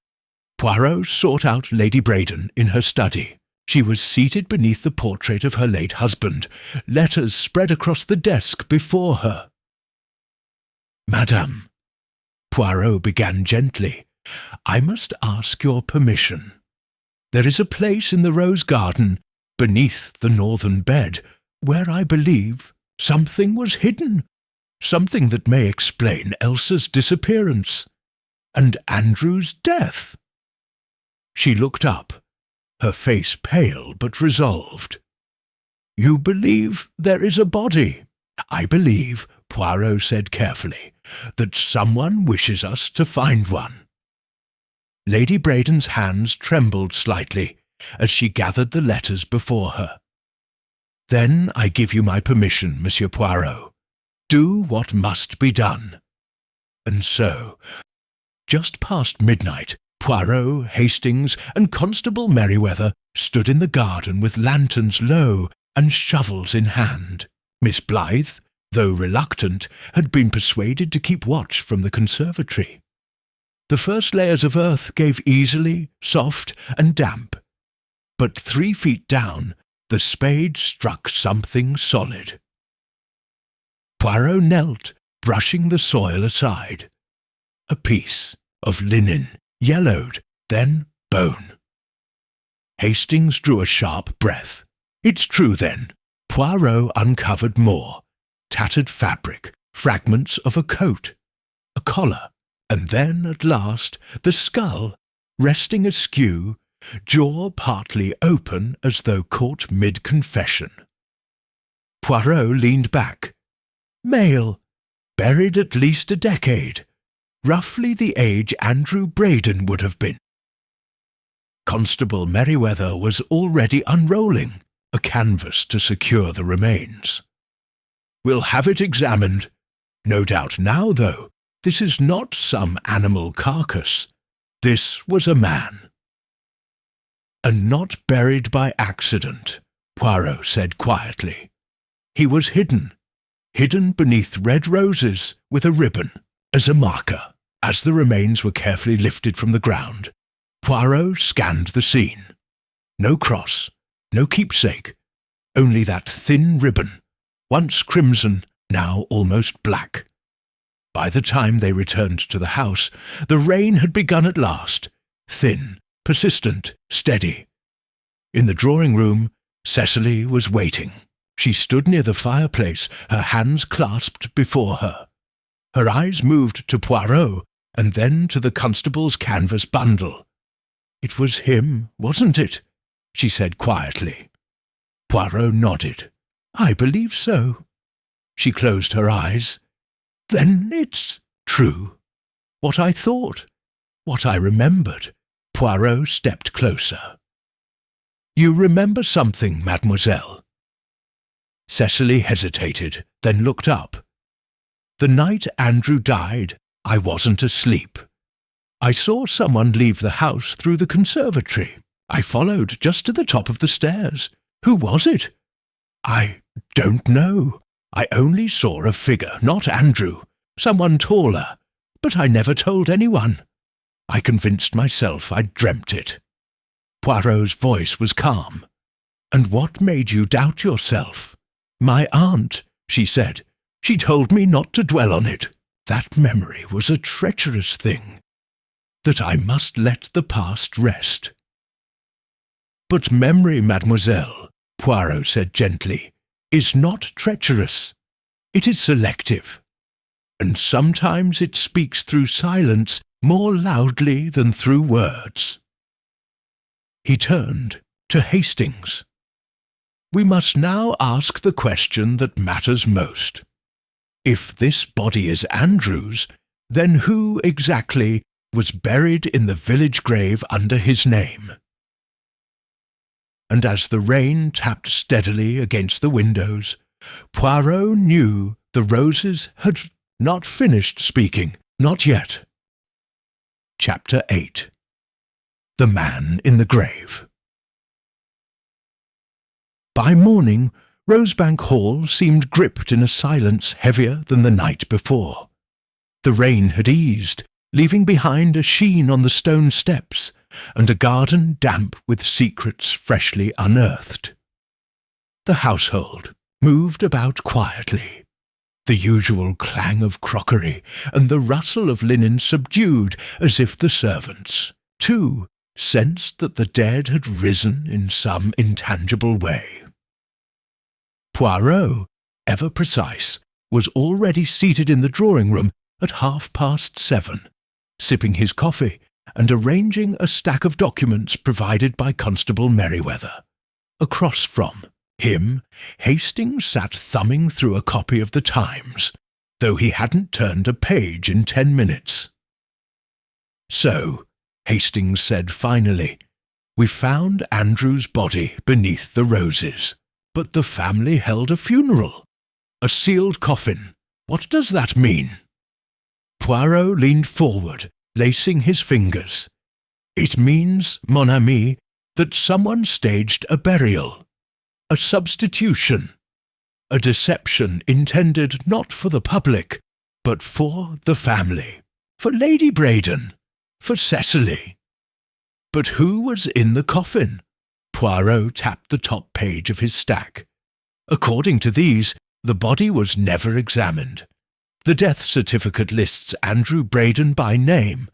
Poirot sought out Lady Braddon in her study. She was seated beneath the portrait of her late husband, letters spread across the desk before her. "Madame," Poirot began gently, "I must ask your permission. There is a place in the rose garden, beneath the northern bed, where I believe something was hidden, something that may explain Elsa's disappearance, and Andrew's death." She looked up, her face pale but resolved. "You believe there is a body?" "I believe," Poirot said carefully, "that someone wishes us to find one." Lady Braddon's hands trembled slightly as she gathered the letters before her. "Then I give you my permission, Monsieur Poirot. Do what must be done." And so, just past midnight, Poirot, Hastings, and Constable Merryweather stood in the garden with lanterns low and shovels in hand. Miss Blythe, though reluctant, had been persuaded to keep watch from the conservatory. The first layers of earth gave easily, soft and damp, but 3 feet down the spade struck something solid. Poirot knelt, brushing the soil aside. A piece of linen, yellowed, then bone. Hastings drew a sharp breath. "It's true, then." Poirot uncovered more. Tattered fabric, fragments of a coat, a collar, and then, at last, the skull, resting askew, jaw partly open as though caught mid-confession. Poirot leaned back. "Male, buried at least a decade, roughly the age Andrew Braden would have been. Constable Merriweather was already unrolling a canvas to secure the remains. "We'll have it examined. No doubt now, though, this is not some animal carcass. This was a man." "And not buried by accident," Poirot said quietly. "He was hidden beneath red roses with a ribbon, as a marker." As the remains were carefully lifted from the ground, Poirot scanned the scene. No cross, no keepsake, only that thin ribbon, once crimson, now almost black. By the time they returned to the house, the rain had begun at last, thin, persistent, steady. In the drawing-room, Cecily was waiting. She stood near the fireplace, her hands clasped before her. Her eyes moved to Poirot, and then to the constable's canvas bundle. "It was him, wasn't it?" she said quietly. Poirot nodded. "I believe so." She closed her eyes. "Then it's true. What I thought, what I remembered." Poirot stepped closer. "You remember something, mademoiselle?" Cecily hesitated, then looked up. "The night Andrew died, I wasn't asleep. I saw someone leave the house through the conservatory. I followed just to the top of the stairs. Who was it?" "I don't know. I only saw a figure, not Andrew, someone taller, but I never told anyone. I convinced myself I'd dreamt it." Poirot's voice was calm. "And what made you doubt yourself?" "My aunt," she said. "She told me not to dwell on it. That memory was a treacherous thing, that I must let the past rest." "But memory, mademoiselle," Poirot said gently, "is not treacherous. It is selective, and sometimes it speaks through silence more loudly than through words." He turned to Hastings. "We must now ask the question that matters most. If this body is Andrew's, then who exactly was buried in the village grave under his name?" And as the rain tapped steadily against the windows, Poirot knew the roses had not finished speaking, not yet. Chapter 8. The Man in the Grave. By morning, Rosebank Hall seemed gripped in a silence heavier than the night before. The rain had eased, leaving behind a sheen on the stone steps, and a garden damp with secrets freshly unearthed. The household moved about quietly, the usual clang of crockery and the rustle of linen subdued, as if the servants, too, sensed that the dead had risen in some intangible way. Poirot, ever precise, was already seated in the drawing-room at 7:30, sipping his coffee and arranging a stack of documents provided by Constable Merriweather. Across from him, Hastings sat thumbing through a copy of the Times, though he hadn't turned a page in 10 minutes. "So," Hastings said finally, "we found Andrew's body beneath the roses, but the family held a funeral. A sealed coffin. What does that mean?" Poirot leaned forward, lacing his fingers. "It means, mon ami, that someone staged a burial, a substitution, a deception intended not for the public, but for the family, for Lady Braden, for Cecily." "But who was in the coffin?" Poirot tapped the top page of his stack. "According to these, the body was never examined. The death certificate lists Andrew Braden by name,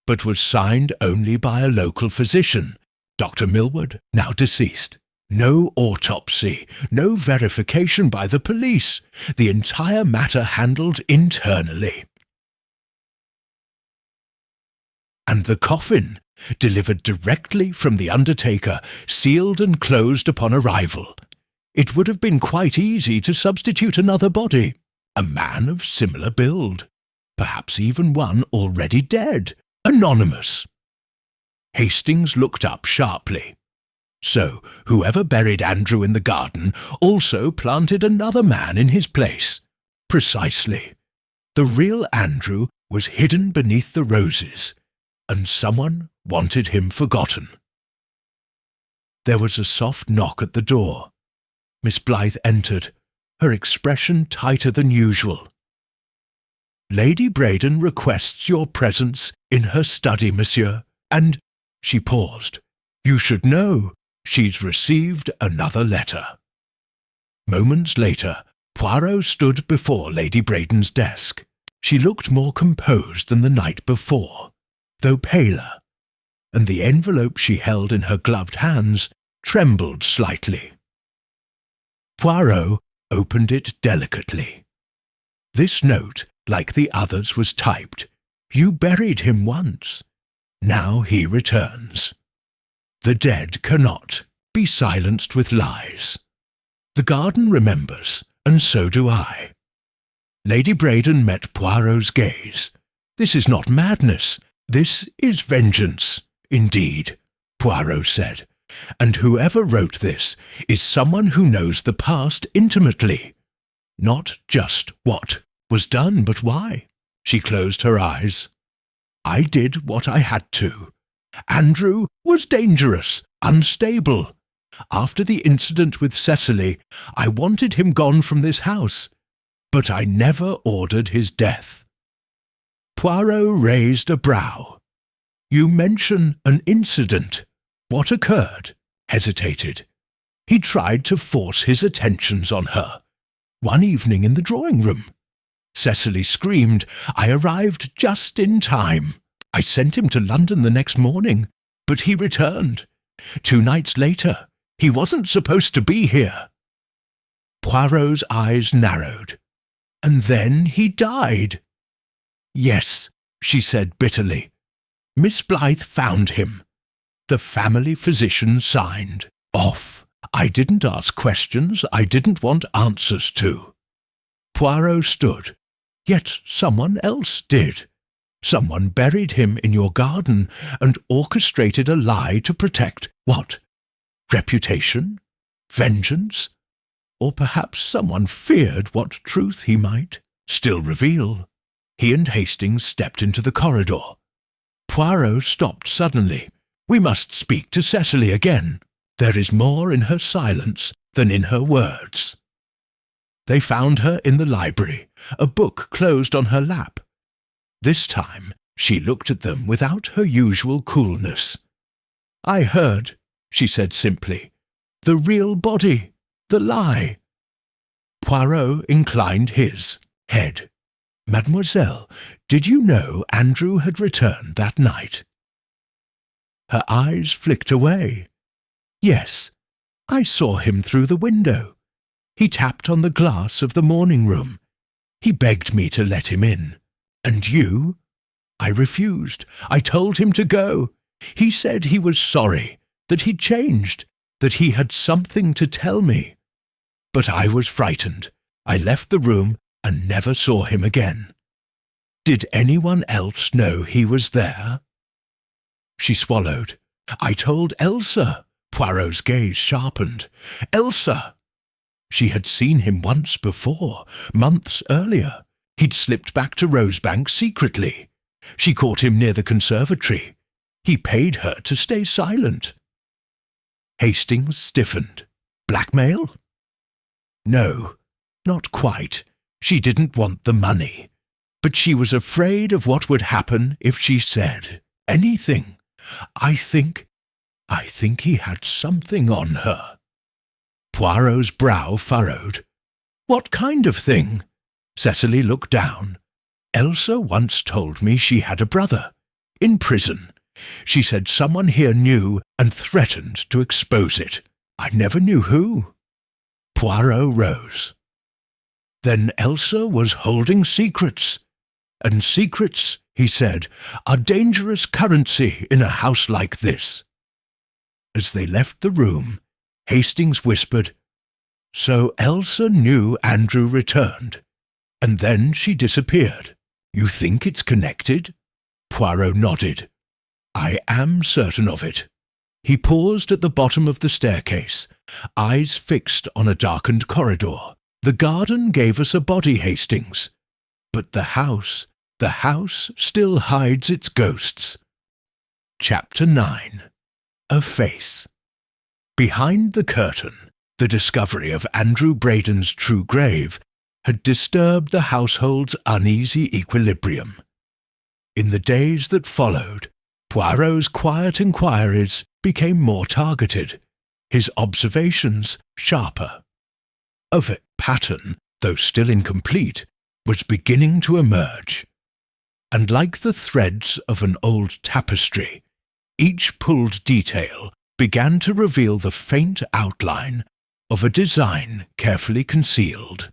but was signed only by a local physician, Dr. Millward, now deceased. No autopsy, no verification by the police, the entire matter handled internally. And the coffin, delivered directly from the undertaker, sealed and closed upon arrival. It would have been quite easy to substitute another body. a man of similar build, perhaps even one already dead, anonymous. Hastings looked up sharply. So, whoever buried Andrew in the garden also planted another man in his place. Precisely. The real Andrew was hidden beneath the roses, and someone wanted him forgotten. There was a soft knock at the door. Miss Blythe entered, her expression tighter than usual. "Lady Braden requests your presence in her study, monsieur, and—" She paused. "You should know, she's received another letter." Moments later, Poirot stood before Lady Braden's desk. She looked more composed than the night before, though paler, and the envelope she held in her gloved hands trembled slightly. Poirot opened it delicately. This note, like the others, was typed. "You buried him once. Now he returns. The dead cannot be silenced with lies. The garden remembers, and so do I." Lady Braden met Poirot's gaze. "This is not madness. This is vengeance, indeed," Poirot said. "And whoever wrote this is someone who knows the past intimately. Not just what was done, but why." She closed her eyes. "I did what I had to. Andrew was dangerous, unstable. After the incident with Cecily, I wanted him gone from this house, but I never ordered his death." Poirot raised a brow. "You mention an incident. What occurred?" Hesitated. He tried to force his attentions on her. "One evening in the drawing-room. Cecily screamed. I arrived just in time. I sent him to London the next morning, but he returned. 2 nights later, he wasn't supposed to be here." Poirot's eyes narrowed. "And then he died." "Yes," she said bitterly. "Miss Blythe found him. The family physician signed off. I didn't ask questions I didn't want answers to." Poirot stood. "Yet someone else did. Someone buried him in your garden and orchestrated a lie to protect what? Reputation? Vengeance? Or perhaps someone feared what truth he might still reveal." He and Hastings stepped into the corridor. Poirot stopped suddenly. "We must speak to Cecily again. There is more in her silence than in her words." They found her in the library, a book closed on her lap. This time she looked at them without her usual coolness. "I heard," she said simply. "The real body, the lie." Poirot inclined his head. "Mademoiselle, did you know Andrew had returned that night?" Her eyes flicked away. "Yes, I saw him through the window. He tapped on the glass of the morning room. He begged me to let him in. And you?" "I refused. I told him to go. He said he was sorry, that he'd changed, that he had something to tell me. But I was frightened. I left the room and never saw him again." "Did anyone else know he was there?" She swallowed. "I told Elsa." Poirot's gaze sharpened. "Elsa!" She had seen him once before, months earlier. He'd slipped back to Rosebank secretly. She caught him near the conservatory. He paid her to stay silent. Hastings stiffened. "Blackmail?" "No, not quite. She didn't want the money. But she was afraid of what would happen if she said anything. I think he had something on her." Poirot's brow furrowed. "What kind of thing?" Cecily looked down. "Elsa once told me she had a brother. In prison. She said someone here knew and threatened to expose it. I never knew who." Poirot rose. "Then Elsa was holding secrets. And secrets," he said, "are dangerous currency in a house like this." As they left the room, Hastings whispered, "So Elsa knew Andrew returned, and then she disappeared. You think it's connected?" Poirot nodded. "I am certain of it." He paused at the bottom of the staircase, eyes fixed on a darkened corridor. "The garden gave us a body, Hastings, but the house still hides its ghosts." Chapter 9. A Face. Behind the curtain, the discovery of Andrew Braden's true grave had disturbed the household's uneasy equilibrium. In the days that followed, Poirot's quiet inquiries became more targeted, his observations sharper. A pattern, though still incomplete, was beginning to emerge, and like the threads of an old tapestry, each pulled detail began to reveal the faint outline of a design carefully concealed.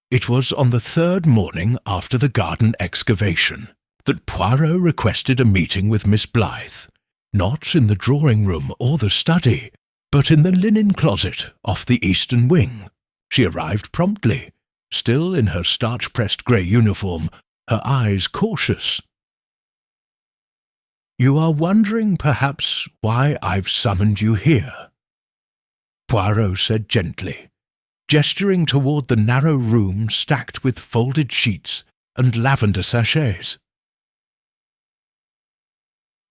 It was on the third morning after the garden excavation that Poirot requested a meeting with Miss Blythe, not in the drawing-room or the study, but in the linen closet off the eastern wing. She arrived promptly, still in her starch-pressed grey uniform, her eyes cautious. "You are wondering, perhaps, why I've summoned you here," Poirot said gently, gesturing toward the narrow room stacked with folded sheets and lavender sachets.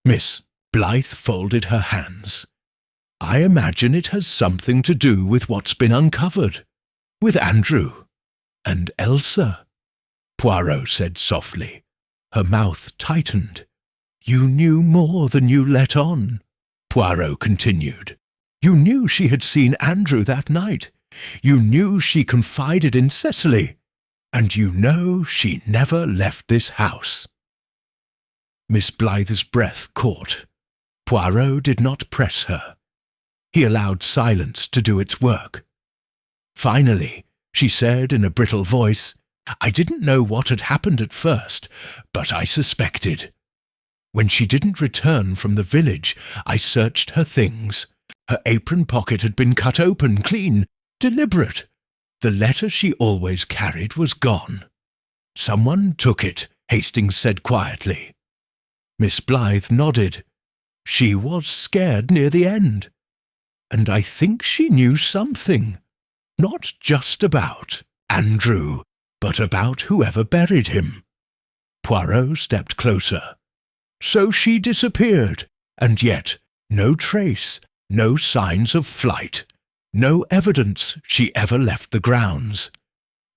Miss Blythe folded her hands. "I imagine it has something to do with what's been uncovered, with Andrew and Elsa," Poirot said softly. Her mouth tightened. "You knew more than you let on," Poirot continued. "You knew she had seen Andrew that night. You knew she confided in Cecily. And you know she never left this house." Miss Blythe's breath caught. Poirot did not press her. He allowed silence to do its work. Finally, she said in a brittle voice, "I didn't know what had happened at first, but I suspected. When she didn't return from the village, I searched her things. Her apron pocket had been cut open, clean, deliberate. The letter she always carried was gone. Someone took it," Hastings said quietly. Miss Blythe nodded. "She was scared near the end. And I think she knew something, not just about Andrew, but about whoever buried him." Poirot stepped closer. "So she disappeared, and yet no trace, no signs of flight, no evidence she ever left the grounds.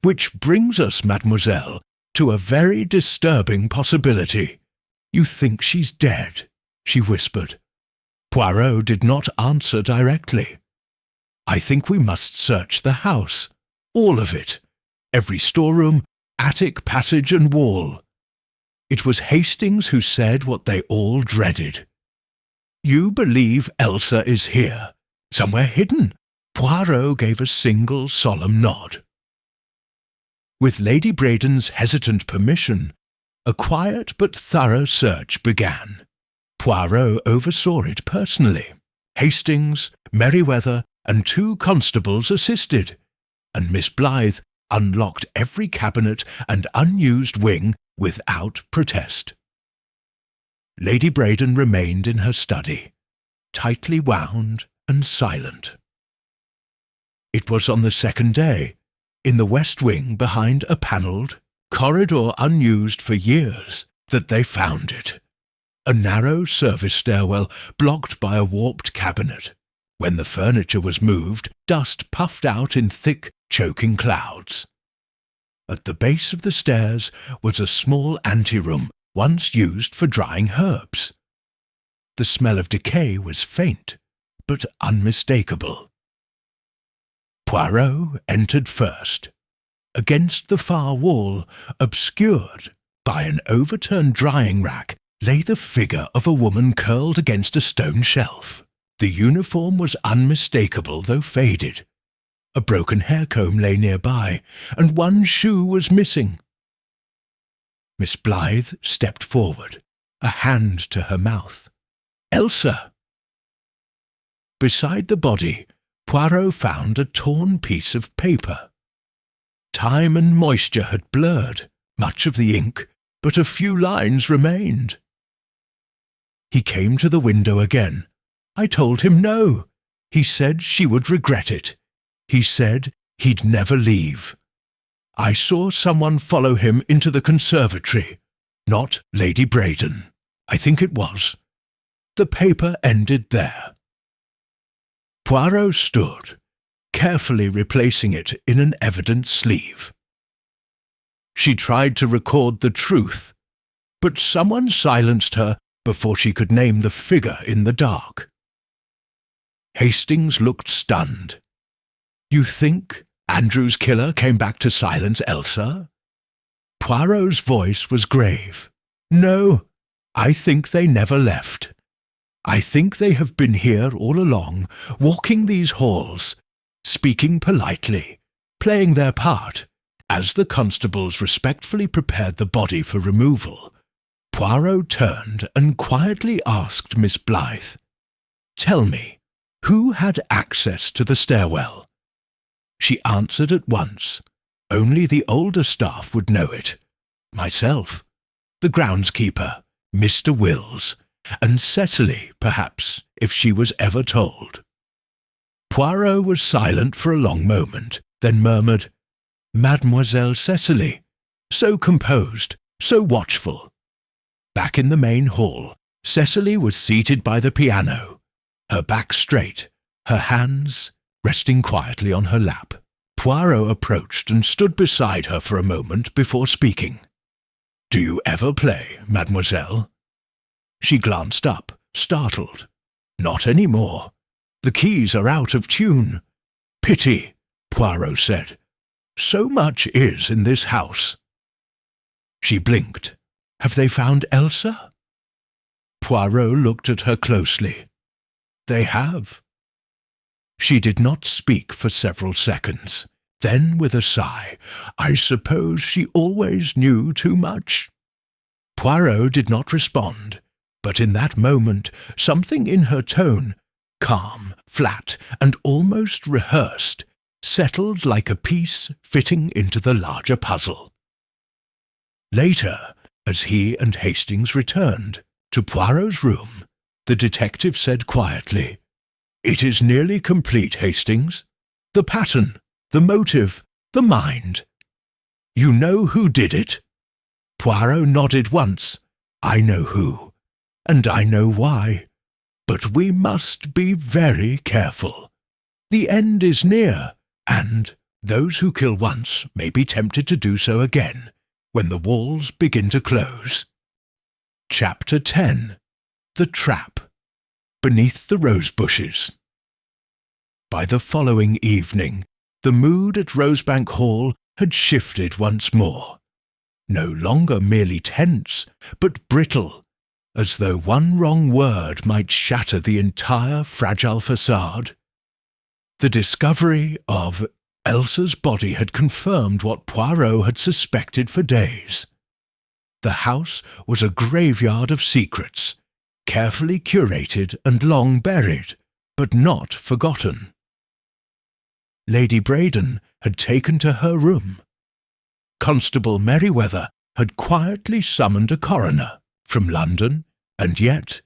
Which brings us, mademoiselle, to a very disturbing possibility. You think she's dead," she whispered. Poirot did not answer directly. "I think we must search the house, all of it, every storeroom, attic, passage and wall." It was Hastings who said what they all dreaded. "You believe Elsa is here, somewhere hidden?" Poirot gave a single solemn nod. With Lady Braden's hesitant permission, a quiet but thorough search began. Poirot oversaw it personally. Hastings, Merryweather, and 2 constables assisted, and Miss Blythe unlocked every cabinet and unused wing without protest. Lady Braden remained in her study, tightly wound and silent. It was on the second day, in the west wing behind a panelled corridor unused for years, that they found it. A narrow service stairwell blocked by a warped cabinet. When the furniture was moved, dust puffed out in thick, choking clouds. At the base of the stairs was a small anteroom once used for drying herbs. The smell of decay was faint, but unmistakable. Poirot entered first. Against the far wall, obscured by an overturned drying rack, lay the figure of a woman curled against a stone shelf. The uniform was unmistakable, though faded. A broken hair comb lay nearby, and one shoe was missing. Miss Blythe stepped forward, a hand to her mouth. "Elsa!" Beside the body, Poirot found a torn piece of paper. Time and moisture had blurred much of the ink, but a few lines remained. He came to the window again. I told him no. He said she would regret it. He said he'd never leave. I saw someone follow him into the conservatory. Not Lady Braden, I think it was. The paper ended there. Poirot stood, carefully replacing it in an evidence sleeve. She tried to record the truth, but someone silenced her before she could name the figure in the dark. Hastings looked stunned. You think Andrew's killer came back to silence Elsa? Poirot's voice was grave. No, I think they never left. I think they have been here all along, walking these halls, speaking politely, playing their part. As the constables respectfully prepared the body for removal, Poirot turned and quietly asked Miss Blythe, "Tell me, who had access to the stairwell?" She answered at once. Only the older staff would know it. Myself, the groundskeeper, Mr. Wills, and Cecily, perhaps, if she was ever told. Poirot was silent for a long moment, then murmured, Mademoiselle Cecily, so composed, so watchful. Back in the main hall, Cecily was seated by the piano, her back straight, her hands resting quietly on her lap. Poirot approached and stood beside her for a moment before speaking. "Do you ever play, mademoiselle?" She glanced up, startled. "Not any more. The keys are out of tune." "Pity," Poirot said. "So much is in this house." She blinked. "Have they found Elsa?" Poirot looked at her closely. "They have." She did not speak for several seconds. Then, with a sigh, "I suppose she always knew too much." Poirot did not respond, but in that moment something in her tone, calm, flat, and almost rehearsed, settled like a piece fitting into the larger puzzle. Later, as he and Hastings returned to Poirot's room, the detective said quietly, "It is nearly complete, Hastings. The pattern, the motive, the mind. You know who did it?" Poirot nodded once. "I know who, and I know why. But we must be very careful. The end is near, and those who kill once may be tempted to do so again when the walls begin to close." Chapter 10. The Trap. Beneath the Rose Bushes. By the following evening, the mood at Rosebank Hall had shifted once more. No longer merely tense, but brittle, as though one wrong word might shatter the entire fragile facade. The discovery of Elsa's body had confirmed what Poirot had suspected for days. The house was a graveyard of secrets, carefully curated and long buried, but not forgotten. Lady Braden had taken to her room. Constable Merriweather had quietly summoned a coroner from London, and yet,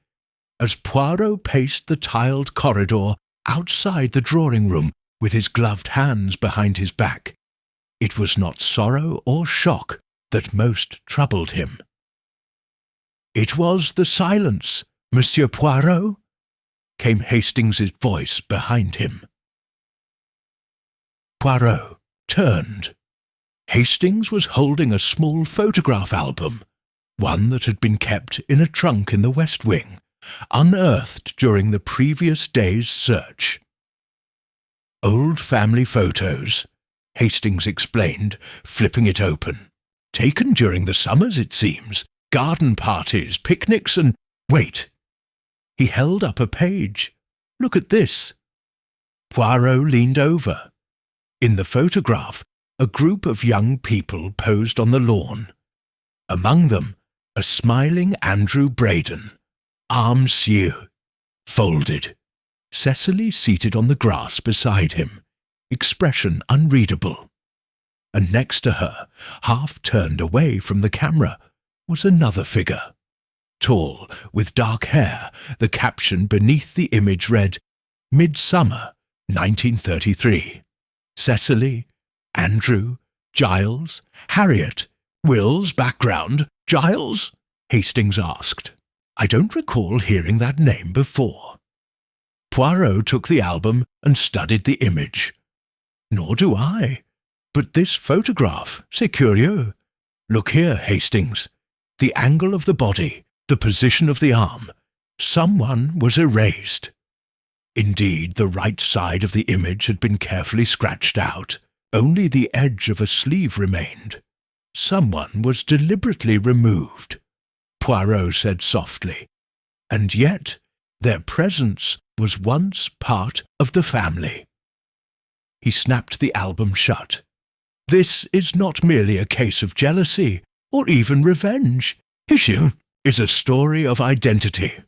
as Poirot paced the tiled corridor outside the drawing-room with his gloved hands behind his back, it was not sorrow or shock that most troubled him. "It was the silence, Monsieur Poirot," came Hastings's voice behind him. Poirot turned. Hastings was holding a small photograph album, one that had been kept in a trunk in the West Wing, unearthed during the previous day's search. "Old family photos," Hastings explained, flipping it open. "Taken during the summers, it seems. Garden parties, picnics, and— Wait!" He held up a page. "Look at this." Poirot leaned over. In the photograph, a group of young people posed on the lawn. Among them, a smiling Andrew Braden, arms folded. Cecily seated on the grass beside him, expression unreadable. and next to her, half turned away from the camera, was another figure. Tall, with dark hair, the caption beneath the image read, "Midsummer, 1933. Cecily, Andrew, Giles, Harriet. Will's background, Giles?" Hastings asked. "I don't recall hearing that name before." Poirot took the album and studied the image. "Nor do I. But this photograph, c'est curieux. Look here, Hastings. The angle of the body, the position of the arm. Someone was erased." Indeed, the right side of the image had been carefully scratched out. Only the edge of a sleeve remained. Someone was deliberately removed. Poirot said softly, "And yet their presence was once part of the family." He snapped the album shut. "This is not merely a case of jealousy, or even revenge. Issue is a story of identity,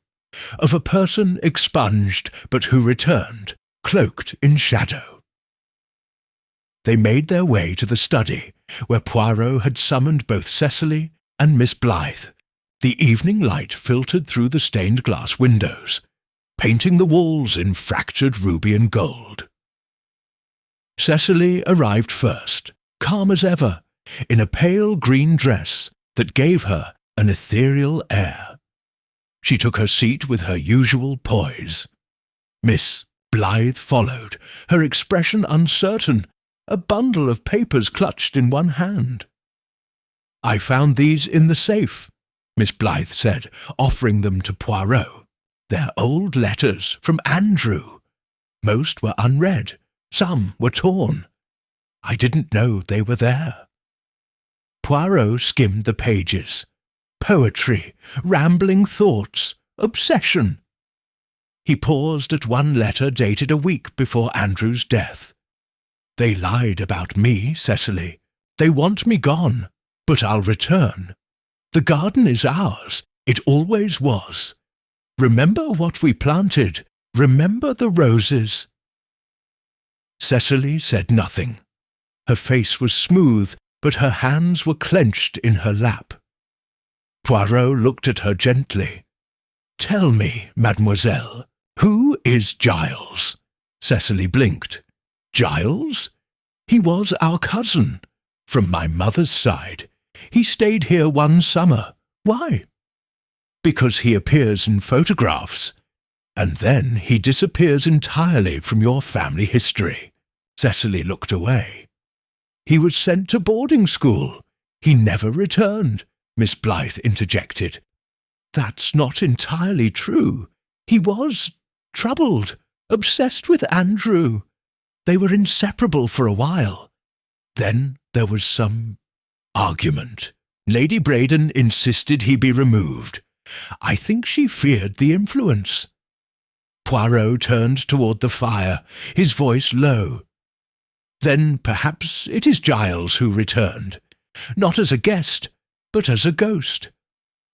of a person expunged but who returned, cloaked in shadow." They made their way to the study, where Poirot had summoned both Cecily and Miss Blythe. The evening light filtered through the stained glass windows, painting the walls in fractured ruby and gold. Cecily arrived first, calm as ever, in a pale green dress that gave her an ethereal air. She took her seat with her usual poise. Miss Blythe followed, her expression uncertain, a bundle of papers clutched in one hand. "I found these in the safe," Miss Blythe said, offering them to Poirot. "They're old letters from Andrew. Most were unread, some were torn. I didn't know they were there." Poirot skimmed the pages. Poetry, rambling thoughts, obsession. He paused at one letter dated a week before Andrew's death. "They lied about me, Cecily. They want me gone, but I'll return. The garden is ours. It always was. Remember what we planted. Remember the roses." Cecily said nothing. Her face was smooth, but her hands were clenched in her lap. Poirot looked at her gently. "Tell me, mademoiselle, who is Giles?" Cecily blinked. "Giles? He was our cousin, from my mother's side. He stayed here one summer. Why?" "Because he appears in photographs, and then he disappears entirely from your family history." Cecily looked away. "He was sent to boarding school. He never returned," Miss Blythe interjected. "That's not entirely true. He was troubled, obsessed with Andrew. They were inseparable for a while. Then there was some argument. Lady Braden insisted he be removed. I think she feared the influence." Poirot turned toward the fire, his voice low. "Then perhaps it is Giles who returned, not as a guest, but as a ghost.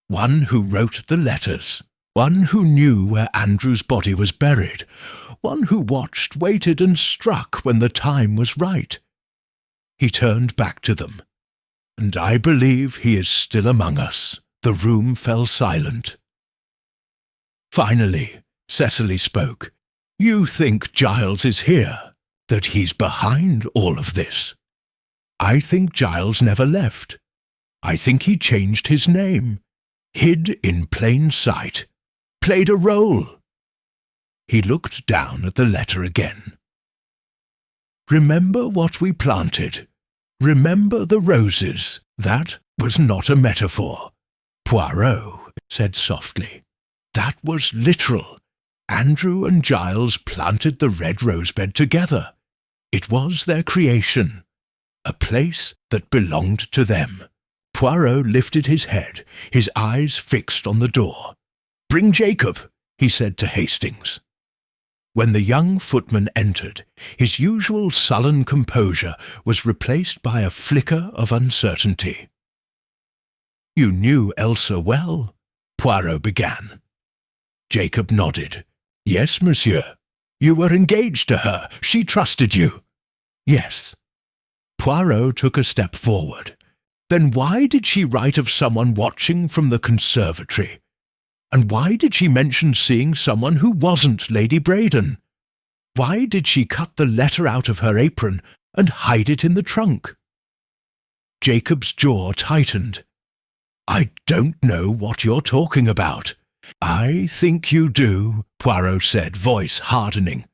One who wrote the letters, one who knew where Andrew's body was buried, one who watched, waited, and struck when the time was right." He turned back to them. "And I believe he is still among us." The room fell silent. Finally, Cecily spoke. "You think Giles is here, that he's behind all of this?" "I think Giles never left. I think he changed his name, hid in plain sight, played a role." He looked down at the letter again. "Remember what we planted. Remember the roses. That was not a metaphor." Poirot said softly. "That was literal. Andrew and Giles planted the red rosebed together. It was their creation, a place that belonged to them." Poirot lifted his head, his eyes fixed on the door. "Bring Jacob," he said to Hastings. When the young footman entered, his usual sullen composure was replaced by a flicker of uncertainty. "You knew Elsa well," Poirot began. Jacob nodded. "Yes, monsieur. You were engaged to her. She trusted you." "Yes." Poirot took a step forward. Then why did she write of someone watching from the conservatory? And why did she mention seeing someone who wasn't Lady Braden? Why did she cut the letter out of her apron and hide it in the trunk? Jacob's jaw tightened. "I don't know what you're talking about." "I think you do," Poirot said, voice hardening.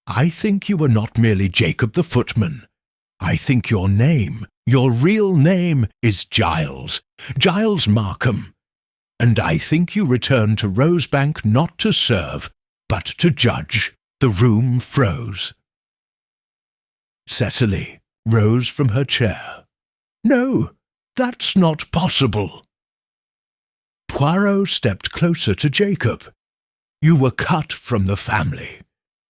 "I think you were not merely Jacob the footman. I think your name, your real name, is Giles, Giles Markham. And I think you returned to Rosebank not to serve, but to judge." The room froze. Cecily rose from her chair. "No, that's not possible." Poirot stepped closer to Jacob. "You were cut from the family.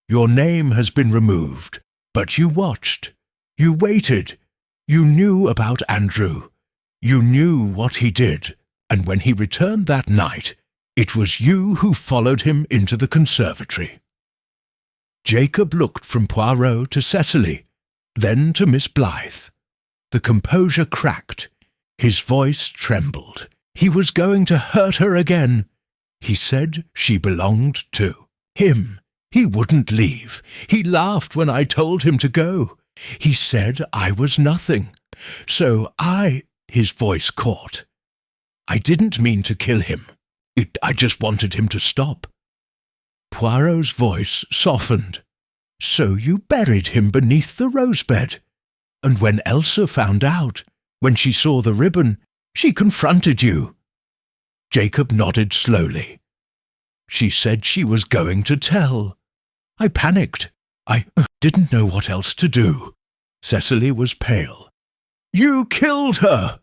Your name has been removed, but you watched. You waited. You knew about Andrew. You knew what he did, and when he returned that night, it was you who followed him into the conservatory." Jacob looked from Poirot to Cecily, then to Miss Blythe. The composure cracked. His voice trembled. He was going to hurt her again. He said she belonged to him. He wouldn't leave. He laughed when I told him to go. He said I was nothing. So his voice caught. "I didn't mean to kill him. I just wanted him to stop." Poirot's voice softened. "So you buried him beneath the rosebed. And when Elsa found out, when she saw the ribbon, she confronted you." Jacob nodded slowly. "She said she was going to tell. I panicked. I didn't know what else to do." Cecily was pale. "You killed her!"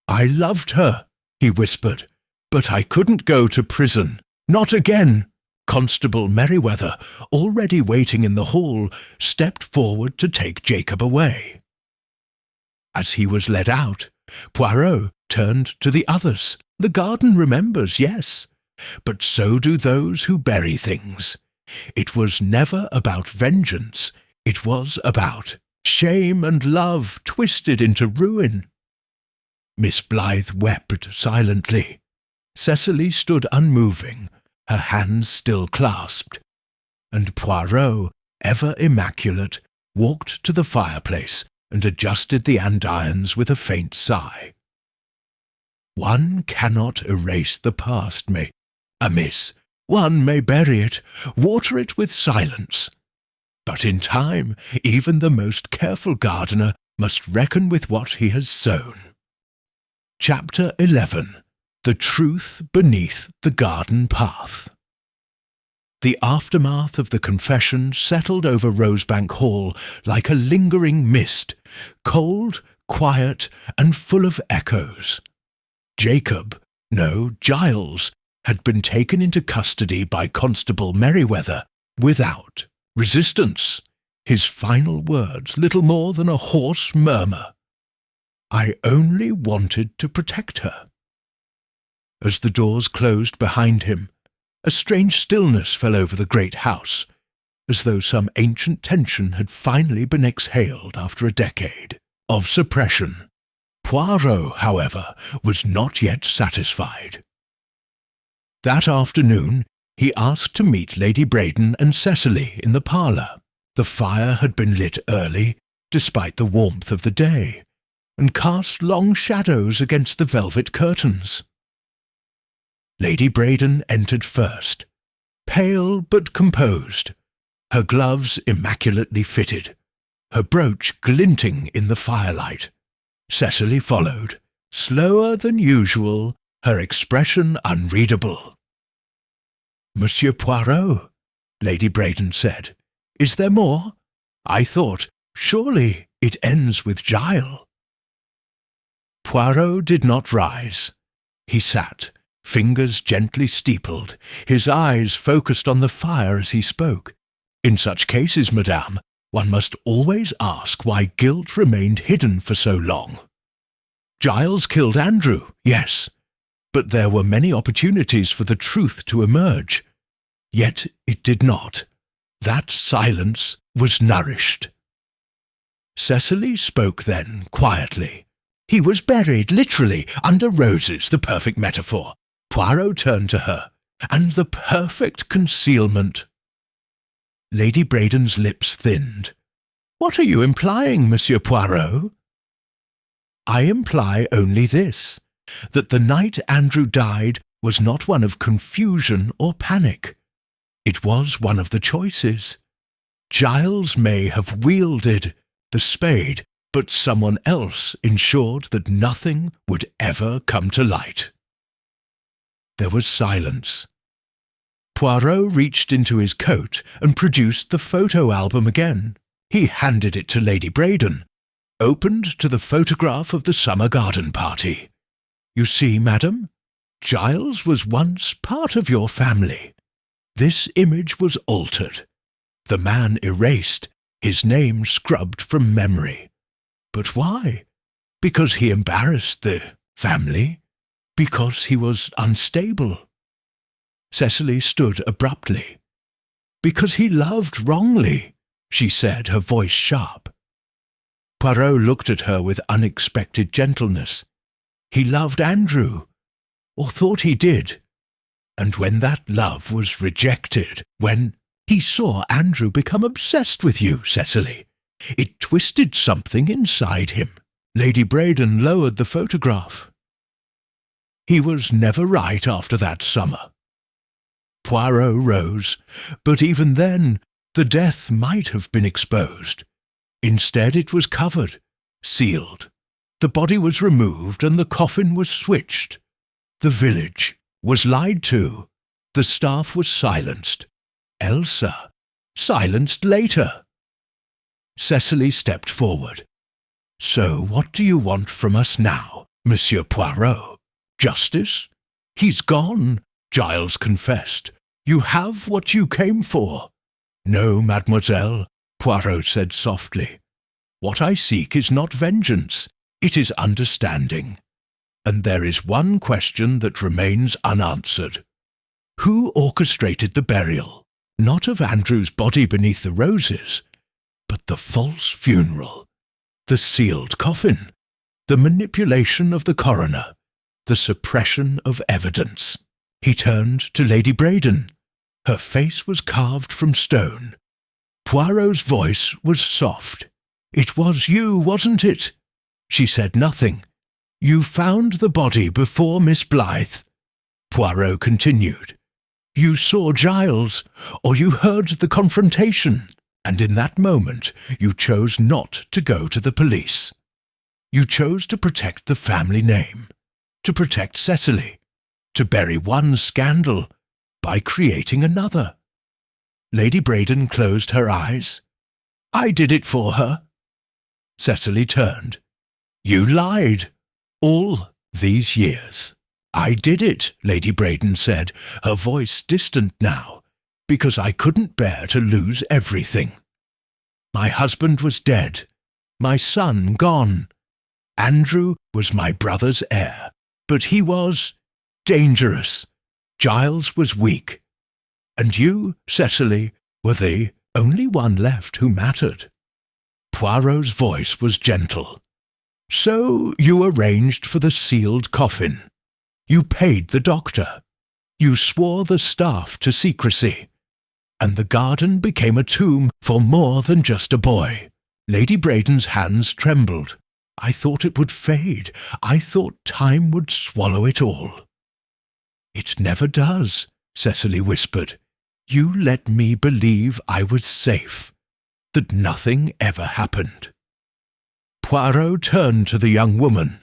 "I loved her," he whispered, "but I couldn't go to prison. Not again." Constable Merriweather, already waiting in the hall, stepped forward to take Jacob away. As he was led out, Poirot turned to the others. "The garden remembers, yes, but so do those who bury things. It was never about vengeance. It was about shame and love twisted into ruin." Miss Blythe wept silently. Cecily stood unmoving, her hands still clasped, and Poirot, ever immaculate, walked to the fireplace and adjusted the andirons with a faint sigh. One cannot erase the past, miss. One may bury it, water it with silence. But in time, even the most careful gardener must reckon with what he has sown. Chapter 11. The Truth Beneath the Garden Path. The aftermath of the confession settled over Rosebank Hall like a lingering mist, cold, quiet, and full of echoes. Giles, had been taken into custody by Constable Merriweather without resistance. His final words little more than a hoarse murmur. "I only wanted to protect her." As the doors closed behind him, a strange stillness fell over the great house, as though some ancient tension had finally been exhaled after a decade of suppression. Poirot, however, was not yet satisfied. That afternoon he asked to meet Lady Braden and Cecily in the parlour. The fire had been lit early, despite the warmth of the day, and cast long shadows against the velvet curtains. Lady Braden entered first, pale but composed, her gloves immaculately fitted, her brooch glinting in the firelight. Cecily followed, slower than usual, her expression unreadable. "Monsieur Poirot," Lady Braden said, "is there more? I thought, surely it ends with Giles." Poirot did not rise. He sat, fingers gently steepled, his eyes focused on the fire as he spoke. "In such cases, madame, one must always ask why guilt remained hidden for so long. Giles killed Andrew, yes, but there were many opportunities for the truth to emerge. Yet it did not. That silence was nourished." Cecily spoke then, quietly. "He was buried, literally, under roses, the perfect metaphor." Poirot turned to her. "And the perfect concealment." Lady Braden's lips thinned. "What are you implying, Monsieur Poirot?" "I imply only this, that the night Andrew died was not one of confusion or panic. It was one of the choices. Giles may have wielded the spade, but someone else ensured that nothing would ever come to light." There was silence. Poirot reached into his coat and produced the photo album again. He handed it to Lady Braden, opened to the photograph of the summer garden party. "You see, madam, Giles was once part of your family. This image was altered, the man erased, his name scrubbed from memory. But why? Because he embarrassed the family? Because he was unstable?" Cecily stood abruptly. "Because he loved wrongly," she said, her voice sharp. Poirot looked at her with unexpected gentleness. "He loved Andrew, or thought he did. And when that love was rejected, when he saw Andrew become obsessed with you, Cecily, it twisted something inside him." Lady Braden lowered the photograph. "He was never right after that summer." Poirot rose, but even then the death might have been exposed. Instead it was covered, sealed. The body was removed and the coffin was switched. The village was lied to. The staff was silenced. Elsa silenced later. Cecily stepped forward. "So what do you want from us now, Monsieur Poirot? Justice? He's gone," Giles confessed. "You have what you came for." "No, mademoiselle," Poirot said softly. "What I seek is not vengeance, it is understanding. And there is one question that remains unanswered. Who orchestrated the burial, not of Andrew's body beneath the roses, but the false funeral, the sealed coffin, the manipulation of the coroner, the suppression of evidence?" He turned to Lady Braden. Her face was carved from stone. Poirot's voice was soft. "It was you, wasn't it?" She said nothing. "You found the body before Miss Blythe." Poirot continued. "You saw Giles, or you heard the confrontation, and in that moment you chose not to go to the police. You chose to protect the family name, to protect Cecily, to bury one scandal by creating another." Lady Braden closed her eyes. "I did it for her." Cecily turned. "You lied. All these years." "I did it," Lady Braden said, her voice distant now, "because I couldn't bear to lose everything. My husband was dead, my son gone. Andrew was my brother's heir, but he was dangerous. Giles was weak. And you, Cecily, were the only one left who mattered." Poirot's voice was gentle. "So you arranged for the sealed coffin. You paid the doctor. You swore the staff to secrecy. And the garden became a tomb for more than just a boy." Lady Braden's hands trembled. "I thought it would fade. I thought time would swallow it all." "It never does," Cecily whispered. "You let me believe I was safe, that nothing ever happened." Poirot turned to the young woman.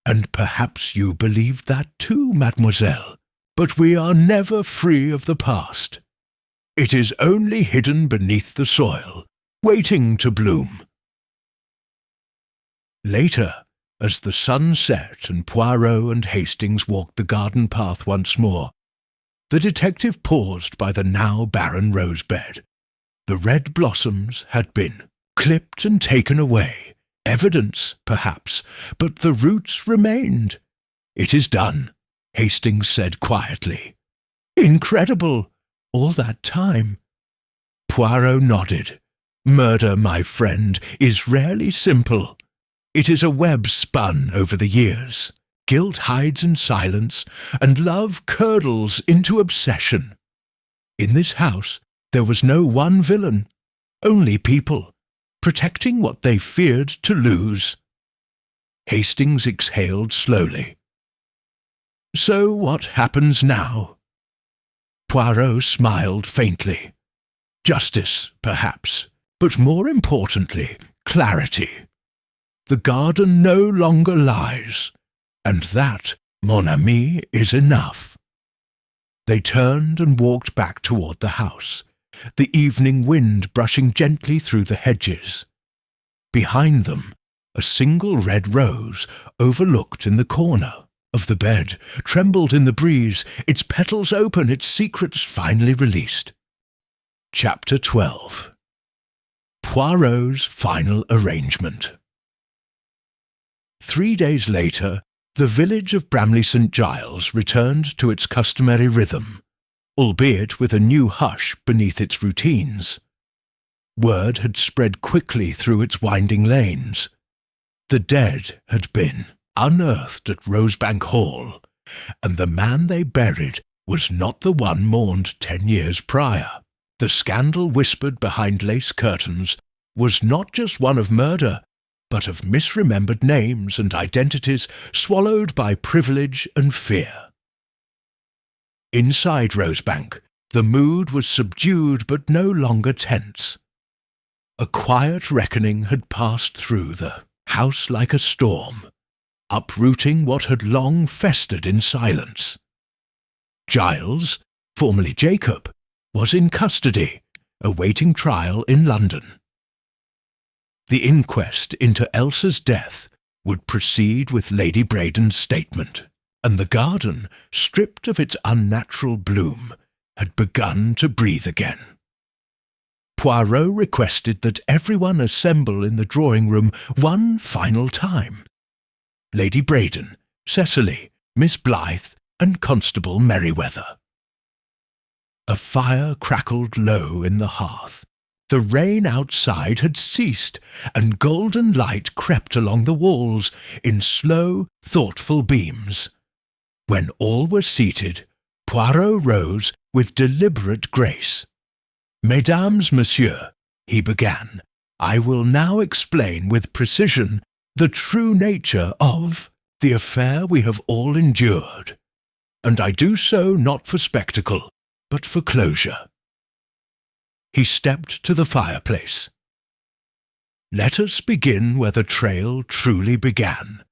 "And perhaps you believed that too, mademoiselle. But we are never free of the past. It is only hidden beneath the soil, waiting to bloom." Later, as the sun set and Poirot and Hastings walked the garden path once more, the detective paused by the now barren rosebed. The red blossoms had been clipped and taken away. Evidence, perhaps, but the roots remained. "It is done," Hastings said quietly. "Incredible! All that time." Poirot nodded. Murder, my friend, is rarely simple. It is a web spun over the years. Guilt hides in silence, and love curdles into obsession. In this house, there was no one villain, only people, protecting what they feared to lose. Hastings exhaled slowly. So what happens now? Poirot smiled faintly. Justice, perhaps, but more importantly, clarity. The garden no longer lies, and that, mon ami, is enough. They turned and walked back toward the house, the evening wind brushing gently through the hedges. Behind them, a single red rose, overlooked in the corner of the bed, trembled in the breeze, its petals open, its secrets finally released. Chapter 12. Poirot's Final Arrangement. 3 days later, the village of Bramley St. Giles returned to its customary rhythm, albeit with a new hush beneath its routines. Word had spread quickly through its winding lanes. The dead had been unearthed at Rosebank Hall, and the man they buried was not the one mourned 10 years prior. The scandal whispered behind lace curtains was not just one of murder, but of misremembered names and identities swallowed by privilege and fear. Inside Rosebank, the mood was subdued but no longer tense. A quiet reckoning had passed through the house like a storm, uprooting what had long festered in silence. Giles, formerly Jacob, was in custody, awaiting trial in London. The inquest into Elsa's death would proceed with Lady Braden's statement, and the garden, stripped of its unnatural bloom, had begun to breathe again. Poirot requested that everyone assemble in the drawing-room one final time. Lady Braden, Cecily, Miss Blythe, and Constable Merriweather. A fire crackled low in the hearth. The rain outside had ceased, and golden light crept along the walls in slow, thoughtful beams. When all were seated, Poirot rose with deliberate grace. "Mesdames, Monsieur," he began, "I will now explain with precision the true nature of the affair we have all endured, and I do so not for spectacle, but for closure." He stepped to the fireplace. "Let us begin where the trail truly began,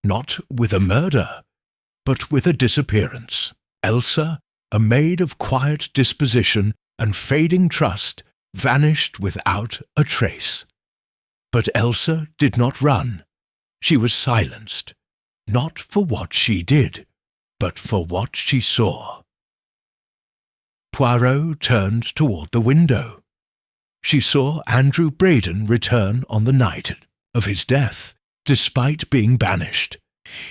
not with a murder, but with a disappearance. Elsa, a maid of quiet disposition and fading trust, vanished without a trace. But Elsa did not run. She was silenced, not for what she did, but for what she saw." Poirot turned toward the window. She saw Andrew Braden return on the night of his death, despite being banished.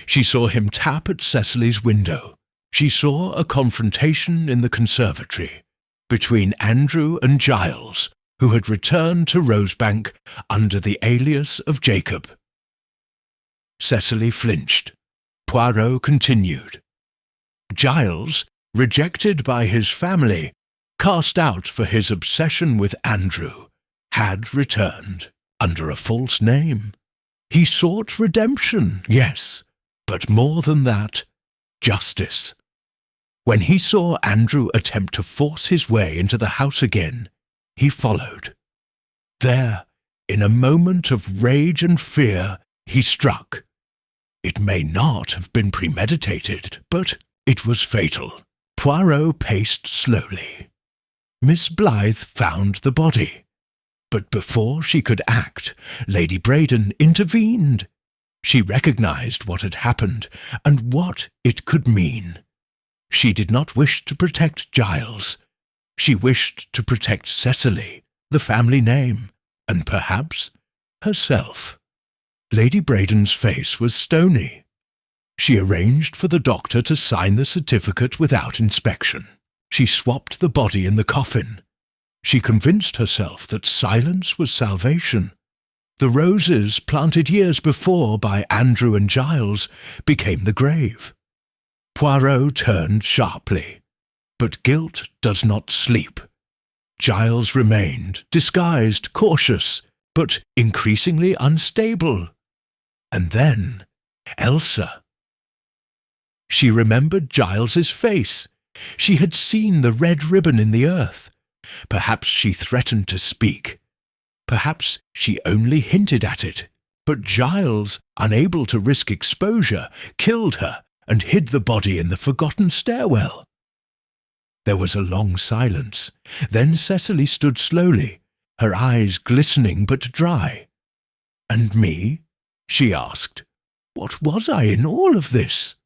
She saw him tap at Cecily's window. She saw a confrontation in the conservatory between Andrew and Giles, who had returned to Rosebank under the alias of Jacob. Cecily flinched. Poirot continued. Giles, rejected by his family, cast out for his obsession with Andrew, had returned under a false name. He sought redemption, yes, but more than that, justice. When he saw Andrew attempt to force his way into the house again, he followed. There, in a moment of rage and fear, he struck. It may not have been premeditated, but it was fatal. Poirot paced slowly. Miss Blythe found the body. But before she could act, Lady Braden intervened. She recognized what had happened and what it could mean. She did not wish to protect Giles. She wished to protect Cecily, the family name, and perhaps herself. Lady Braden's face was stony. She arranged for the doctor to sign the certificate without inspection. She swapped the body in the coffin. She convinced herself that silence was salvation. The roses, planted years before by Andrew and Giles, became the grave. Poirot turned sharply. But guilt does not sleep. Giles remained, disguised, cautious, but increasingly unstable. And then, Elsa. She remembered Giles's face. She had seen the red ribbon in the earth. Perhaps she threatened to speak. Perhaps she only hinted at it. But Giles, unable to risk exposure, killed her and hid the body in the forgotten stairwell. There was a long silence. Then Cecily stood slowly, her eyes glistening but dry. "And me?" she asked. "What was I in all of this?"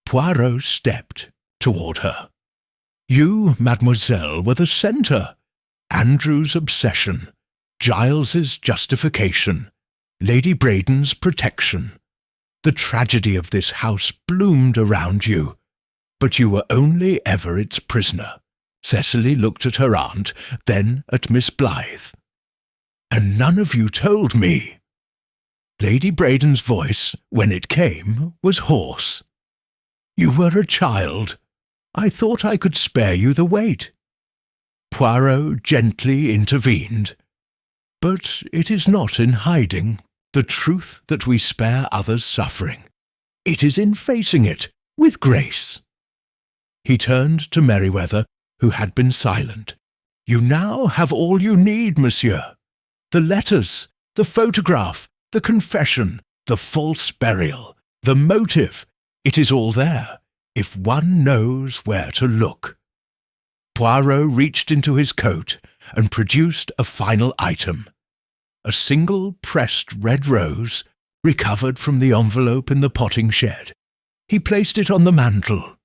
Poirot stepped toward her. "You, mademoiselle, were the centre. Andrew's obsession, Giles's justification, Lady Braden's protection. The tragedy of this house bloomed around you, but you were only ever its prisoner." Cecily looked at her aunt, then at Miss Blythe. "And none of you told me." Lady Braden's voice, when it came, was hoarse. "You were a child. I thought I could spare you the weight." Poirot gently intervened. "But it is not in hiding the truth that we spare others suffering. It is in facing it with grace." He turned to Merryweather, who had been silent. "You now have all you need, monsieur. The letters, the photograph, the confession, the false burial, the motive. It is all there, if one knows where to look." Poirot reached into his coat and produced a final item. A single pressed red rose, recovered from the envelope in the potting shed. He placed it on the mantel.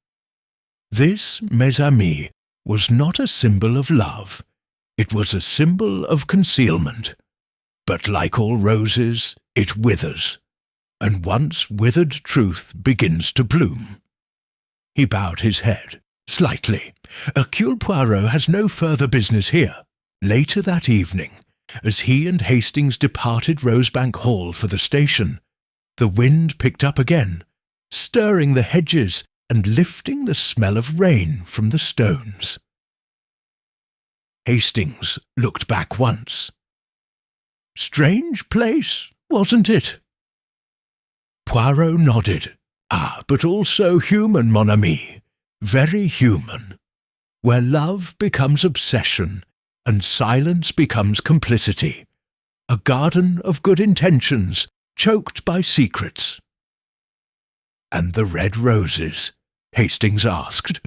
This, mes amis, was not a symbol of love. It was a symbol of concealment. But like all roses, it withers, and once withered truth begins to bloom. He bowed his head, slightly. Hercule Poirot has no further business here. Later that evening, as he and Hastings departed Rosebank Hall for the station, the wind picked up again, stirring the hedges and lifting the smell of rain from the stones. Hastings looked back once. "Strange place, wasn't it?" Poirot nodded. "Ah, but also human, mon ami. Very human. Where love becomes obsession and silence becomes complicity. A garden of good intentions, choked by secrets." "And the red roses?" Hastings asked.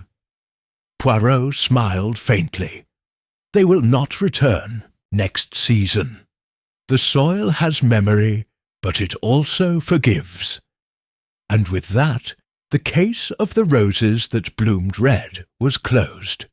Poirot smiled faintly. "They will not return next season. The soil has memory, but it also forgives." And with that, the case of the roses that bloomed red was closed.